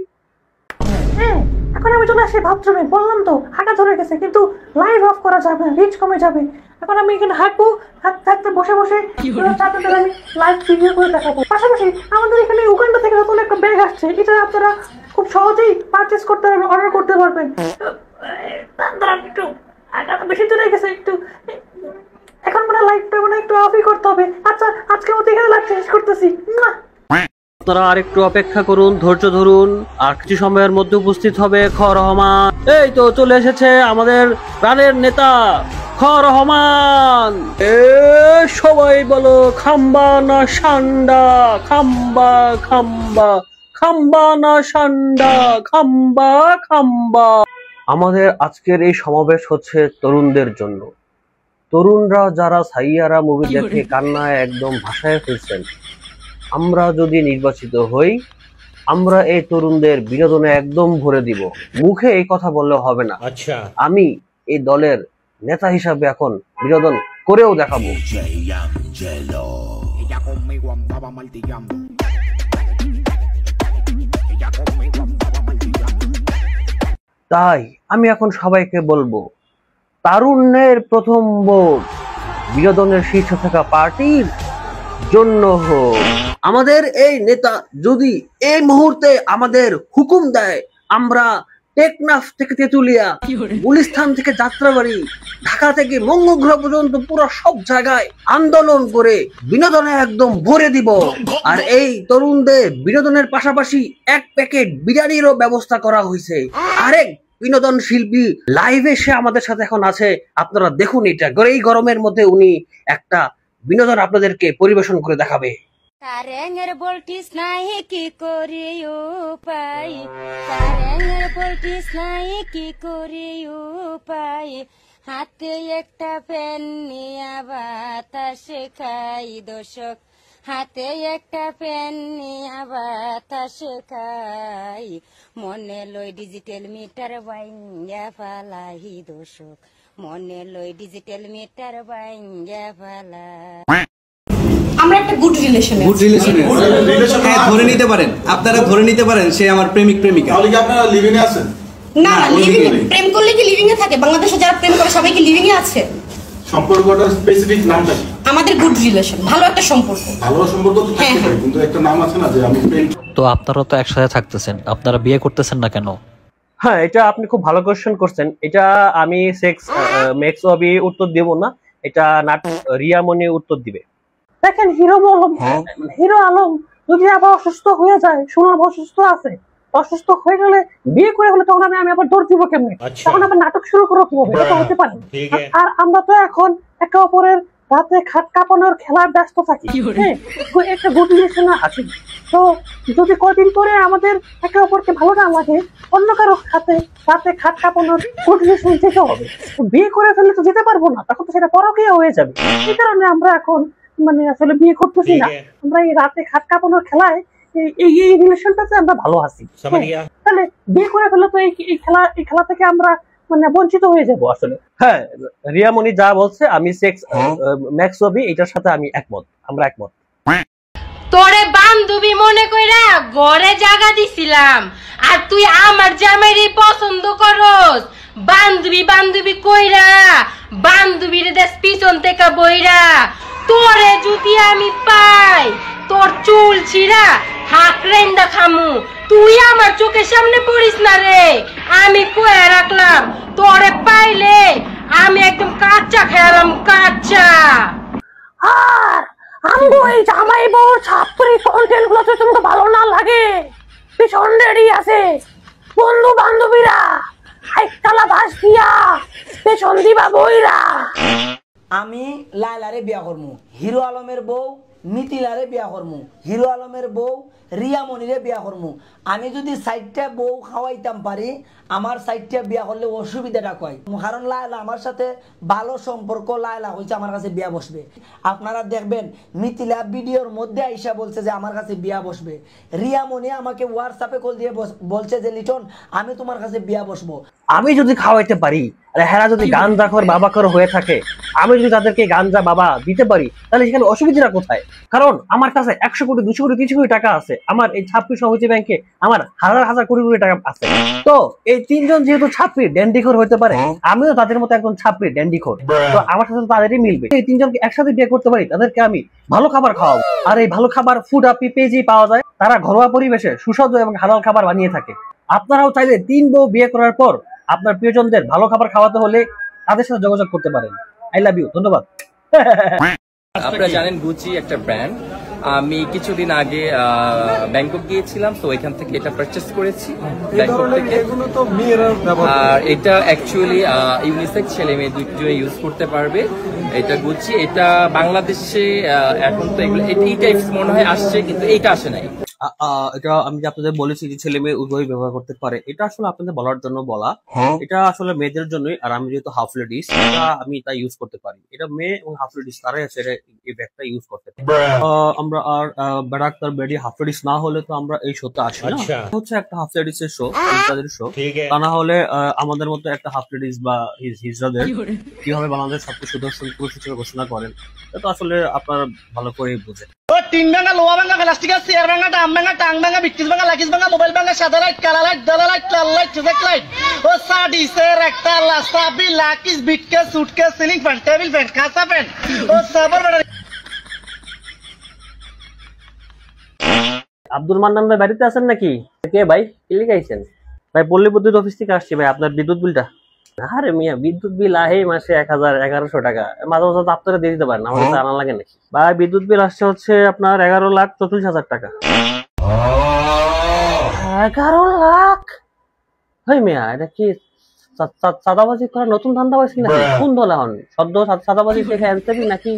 হ্যাঁ এখন আমি চলে আসি বাথরুমে বললাম তো হাঁটা ধরে গেছে কিন্তু লাইভ অফ করা যাবে না রিচ কমে যাবে এখন আমি এখানে হাঁটবো থাকতে বসে আপনাদের আমি লাইভ ভিডিও করে দেখাবো পাশাপাশি আমাদের এখানে উগান্ডা থেকে নতুন একটা ব্যাগ আসছে এটা আপনারা খুব সহজেই পারচেস করতে পারবেন অর্ডার করতে পারবেন একটু বেশি দূরে গেছে একটু এখন মানে লাইভটা মানে একটু অফই করতে হবে আচ্ছা আজকে মতো এখানে লাইভ শেষ করতেছি আপনারা আরেকটু অপেক্ষা করুন ধৈর্য ধরুন আর কিছু সময়ের মধ্যে উপস্থিত হবে খ রহমান এই তো চলে এসেছে আমাদের প্রাণের নেতা খ রহমান সবাই বলো খাম্বা না সান্ডা খাম্বা না সান্ডা খাম্বা আমাদের আজকের এই সমাবেশ হচ্ছে তরুণদের জন্য তরুণরা যারা সাইয়ারা মুভি দেখে কান্নায় একদম ভাসায় ফেলছেন আমরা যদি নির্বাচিত হই আমরা এই তরুণদের বিনোদনে একদম ভরে দিব মুখে এই কথা বললে হবে না আচ্ছা আমি এই দলের নেতা হিসাবে এখন বিনোদন করেও দেখাবো তাই আমি এখন সবাইকে বলবো তারুণ্যের প্রথম ভোট বিনোদনের শীর্ষ থাকা পার্টির জন্য হোক আমাদের এই নেতা যদি এই মুহূর্তে আমাদের হুকুম দেয় আমরা টেকনাফ থেকে তেতুলিয়া, গুলিস্তান থেকে যাত্রাবাড়ি, ঢাকা থেকে মঙ্গলগ্রহ পর্যন্ত পুরো সব জায়গায় আন্দোলন করে বিনোদনে একদম ভরে দিব। আর এই তরুণদের বিনোদনের পাশাপাশি এক প্যাকেট বিরিয়ানিরও ব্যবস্থা করা হয়েছে। আরেক বিনোদন শিল্পী লাইভে সে আমাদের সাথে এখন আছে, আপনারা দেখুন। এটা এই গরমের মধ্যে উনি একটা বিনোদন আপনাদেরকে পরিবেশন করে দেখাবে। কারেঙের বলটিস নাই কি করি উপায়, কারেঙের বলটিস নাই কি করি উপায়, হাতে একটা পেন নিয়া বাতাসে খাই দর্শক, হাতে একটা পেন নিয়া বাতাসে খাই, মনে লই ডিজিটাল মিটার বাইঙ্গা ফালাই দর্শক, মনে লই ডিজিটাল মিটার বাইঙ্গা ফালাই। আমরা একটা গুড রিলেশনে হ্যাঁ ধরে নিতে পারেন, আপনারা ধরে নিতে পারেন সে আমার প্রেমিক প্রেমিকা। তাহলে কি আপনারা লিভিং এ আছেন? না, লিভিং প্রেম করলে কি লিভিং এ থাকে? বাংলাদেশে যারা প্রেম করে সবাই কি লিভিং এ আছে? সম্পর্কটার স্পেসিফিক নামটা কি? আমাদের গুড রিলেশন, ভালো একটা সম্পর্ক। ভালো সম্পর্ক তো থাকতে পারে, কিন্তু একটা নাম আছে না যে আমি প্রেম। তো আপনারা তো একসাথে থাকতেছেন, আপনারা বিয়ে করতেছেন না কেন? হ্যাঁ, এটা আপনি খুব ভালো কোশ্চেন করছেন। এটা আমি ম্যাক্স অবি উত্তর দেব না, এটা রিয়ামণি উত্তর দিবে। দেখেন হিরো আলম যদি আবার অসুস্থ হয়ে যায়, শুনলাম অসুস্থ আছে, অসুস্থ হয়ে গেলে বিয়ে করে হলে তখন আমি আবার দৌড় দিব কেমনে? তখন আবার নাটক শুরু করবো কিভাবে? এটা হতে পারে। আর আমরা তো এখন একে অপরের রাতে খাট কাঁপানোর খেলায় ব্যস্ত থাকি, একটা গুড রিলেশন আছে। তো যদি কদিন পরে আমাদের একে অপরকে ভালো না লাগে, অন্য কারো সাথে রাতে খাট কাঁপানোর গুড রিলেশন যেতে হবে। বিয়ে করে ফেললে তো যেতে পারবো না, তখন তো সেটা পরকীয়া হয়ে যাবে। এই কারণে আমরা এখন আসলে বিয়ে করতেছি না, আমরা এই রাতে খাট কাঁপানোর খেলায় এই রিলেশনটাতে আমরা ভালো আছি। তাহলে বিয়ে করে ফেললে তো এই খেলা থেকে আমরা বঞ্চিত হয়ে যাবো আসলে। হ্যাঁ, রিয়ামণি যা বলছে আমি ম্যাক্স অবি এটার সাথে আমি একমত, আমরা একমত। তোরে বান্ধবী মনে কইরা ঘরে জায়গা দিছিলাম, আর তুই আমার জামাইরই পছন্দ করস। বান্ধবী বান্ধবী কইরা বান্ধবীর দেশ পিছন থেকে বইরা, তোরে যদি আমি পাই তোর চুল ছিড়া হাকরেন্দা খামু। তুই আমার চোখের সামনে পড়িস না রে, আমি কয়ে রাখলাম। তোরে পাইলে আমি একদম কাঁচা খেলাম, কাঁচা। আর আমগো এই জামাই বউ ছাপরি কন্টেন্ট গুলো যদি তোমাকে ভালো না লাগে, পিছন রেডি আছে বন্ধু বান্ধবীরা, হাইকালা বাস দিয়া পেছন দিবা বইরা। আমি লাইলারে বিয়া করমু, হিরো আলমের বউ মিথিলারে বিয়া করমু, হিরো আলমের বউ রিয়ামণিরে বিয়া করমু। আমি যদি সাইডটা বউ খাওয়াইতাম পারি, আমার সাইডটা বিয়া করলে অসুবিধাটা কয়, কারণ লায়লা আমার সাথে ভালো সম্পর্ক, লায়লা হয়েছে আমার কাছে বিয়া বসবে। আপনারা দেখবেন মিথিলা ভিডিওর মধ্যে আইসা বলছে যে আমার কাছে বিয়া বসবে। রিয়ামণি আমাকে হোয়াটসঅ্যাপে কল দিয়ে বলছে যে লিটন আমি তোমার কাছে বিয়া বসবো। আমি যদি খাওয়াইতে পারি, হেরা যদি গাঞ্জাখোর বাবাখোর হয়ে থাকে, আমি যদি তাদেরকে গাঞ্জা বাবা দিতে পারি, তাহলে সেখানে অসুবিধাটা কোথায়? কারণ আমার কাছে 100 কোটি 200 কোটি 300 কোটি টাকা আছে, আমার এই ছাত্রী সমিতি ব্যাংকে আমার হাজার হাজার কোটি কোটি টাকা আছে। তো এই তিনজন যেহেতু ছাত্রী ড্যান্ডিখোর হতে পারে, আমিও তাদের মতো একজন ছাত্রী ড্যান্ডিখোর, তো আমার সাথে তাদেরই মিলবে। এই তিনজনকে একসাথে বিয়ে করতে পারি, তাদেরকে আমি ভালো খাবার খাওয়াবো। আর এই ভালো খাবার ফুড আপি পেজেই পাওয়া যায়, তারা ঘরোয়া পরিবেশে সুস্বাদু এবং হালাল খাবার বানিয়ে থাকে। আপনারাও চাইলে 3 বউ বিয়ে করার পর আপনার প্রিয়জনদের ভালো খাবার খাওয়াতে হলে তাদের সাথে যোগাযোগ করতে পারেন। আই লাভ ইউ, ধন্যবাদ। আপনারা জানেন গুচি একটা ব্র্যান্ড। আমি কিছুদিন আগে ব্যাংকক গিয়েছিলাম, তো এখান থেকে এটা পারচেস করেছি ব্যাংকক থেকে। আর এটা অ্যাকচুয়ালি ইউনিসেক্স, ছেলে মেয়ে দুইজনে ইউজ করতে পারবে। এটা গুচি, এটা বাংলাদেশে এখন তো এই টাইপস মনে হয় আসছে, কিন্তু এইটা আসে নাই। এটা আমি যে আপনাদের বলেছি যে ছেলে মেয়ে উভয় ব্যবহার করতে পারে, এটা আসলে আপনাদের বলার জন্য বলা। এটা আসলে মেয়েদের জন্যই, আর আমি যেহেতু হাফ লেডিস, আমি তা ইউজ করতে পারি। এটা মেয়ে এবং হাফ লেডিস তারাই আছে এই ব্যাগটা ইউজ করতে পারি। আমরা আর ব্যারাক্তার বেডি হাফ লেডিস না হলে তো আমরা এই শোতে আসি না। হচ্ছে একটা হাফ লেডিস এর শো, তাদের শো। তা না হলে আমাদের মতো একটা হাফ লেডিস বা হিজড়াদের কিভাবে বাংলাদেশ সবচেয়ে সুদর্শন পুরুষ হিসেবে ঘোষণা করেন, এটা আসলে আপনারা ভালো করেই বুঝেন। টিন ভাঙা, লোহা ভাঙা, প্লাস্টিক, চেয়ার ভাঙা, ডাম ভাঙা, টাং ভাঙা, বিটকিস ভাঙা, লাকিস ভাঙা, মোবাইল ভাঙা, সাদা লাইট, কালা লাইট, দালা লাইট, লাল লাইট, চুজেক লাইট, ও সাডিসের একটা লাসাবি, লাকিস, বিটকেস, suitcase, ceiling fan, table fan, খাসা ফ্যান, ও সাবার বেড়া। আব্দুল মান্নান ভাই বাড়িতে আছেন নাকি? কে ভাই, কি লিখাইছেন? ভাই পল্লী বিদ্যুৎ অফিস থেকে আসছি ভাই, আপনার বিদ্যুৎ বিলটা। আরে মিয়া বিদ্যুৎ বিল আহে মাসে 1100 টাকা, মাঝে মাঝে আপনারা দিয়ে দিতে পারেন, আমার কাছে আনা লাগে নাকি ভাই? বিদ্যুৎ বিল আসছে হচ্ছে আপনার 11,44,000 টাকা। 11 লাখ? ভাই মিয়া এটা কি সাদাবাজি করা নতুন ধান্দা পাইছেন নাকি? কোন দল এখন সদ্য সাদাবাজি শেখে এনসিপি নাকি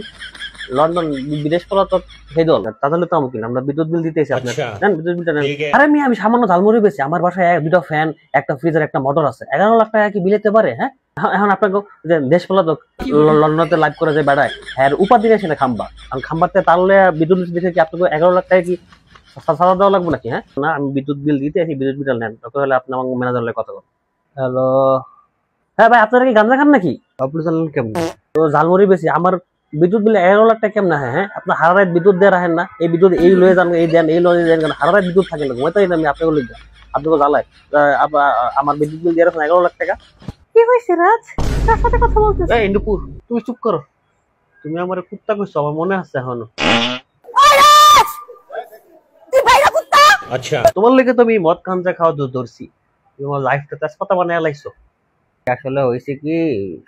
লন্ডন বিদেশ পলাতক সেই দল? তাহলে তো আমাকে আমরা বিদ্যুৎ বিল দিতেছি আপনার, জান বিদ্যুৎ বিলটা নেন। আরে মিয়া আমি সামান্য ঝালমুড়ি বেশি, আমার বাসায় 2টা ফ্যান, একটা ফ্রিজ আর একটা মোটর আছে, 11 লাখ টাকা কি বিলেতে পারে? হ্যাঁ এখন আপনাকে যে দেশ পলাতক লন্ডনতে লাইভ করে যায় বেড়ায়, হ্যাঁ উপাধি নেই সেটা খাম্বা, কারণ খাম্বাতে তাহলে বিদ্যুৎ বিল দেখে কি আপনাকে 11 লাখ টাকা কি সাদা দেওয়া লাগবে নাকি? হ্যাঁ না আমি বিদ্যুৎ বিল দিতে আসি, বিদ্যুৎ বিল নেন, তখন হলে আপনি আমার ম্যানেজারের কথা বলেন। হ্যালো হ্যাঁ ভাই আপনারা কি গাঁজা খান নাকি? কেমন তো ঝালমুড়ি বেশি, আমার বিদ্যুৎ বিল 11 লাখ টাকা কেমন হয়? হ্যাঁ আপনার হারা রাত বিদ্যুৎ দিয়ে রাখেন না, এই বিদ্যুৎ এই লয়ে যান, এই দেন এই লয়ে দেন, হারা রাত বিদ্যুৎ থাকে না, ঘুমাইতে আমি আপনাকে লিখব, আপনাকে জ্বালায় আমার বিদ্যুৎ বিল দিয়ে রাখেন 11 লাখ টাকা। কি হয়েছে রাজ, কার সাথে কথা বলতেছ? এই ইন্দুপুর তুমি চুপ করো, তুমি আমার কুত্তা কইছো, আমার মনে আছে এখনো। আচ্ছা তোমার লেগে তো আমি মদ গাঁজা খাওয়া ধরছি, তোমার লাইফটা তেজপাতা বানায় লাইছো। আসলে হয়েছে কি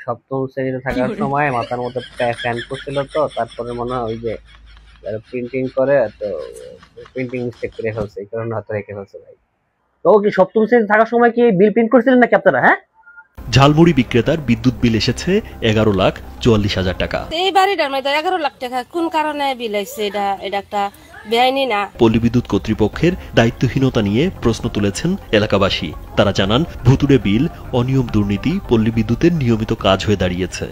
সপ্তম শ্রেণীতে থাকার সময় মাথার মধ্যে ফ্যান করছিল, তো তারপরে মনে হয় ওই যে প্রিন্টিং করে তো প্রিন্টিং মিস্টেক করে ফেলছে, এই কারণে হয়তো রেখে ফেলছে ভাই। তো কি সপ্তম শ্রেণীতে থাকার সময় কি বিল প্রিন্ট করছিলেন নাকি আপনারা? হ্যাঁ ঝালমুড়ি বিক্রেতার বিদ্যুৎ বিল এসেছে 11,44,000 টাকা। এই বাড়িটার মধ্যে 11 লাখ টাকা কোন কারণে বিল আইছে? এটা একটা বেআইনি না? পল্লী বিদ্যুৎ কর্তৃপক্ষের দায়িত্বহীনতা নিয়ে প্রশ্ন তুলেছেন এলাকাবাসী। তারা জানান ভুতুড়ে বিল, অনিয়ম, দুর্নীতি পল্লী বিদ্যুতের নিয়মিত কাজ হয়ে দাঁড়িয়েছে।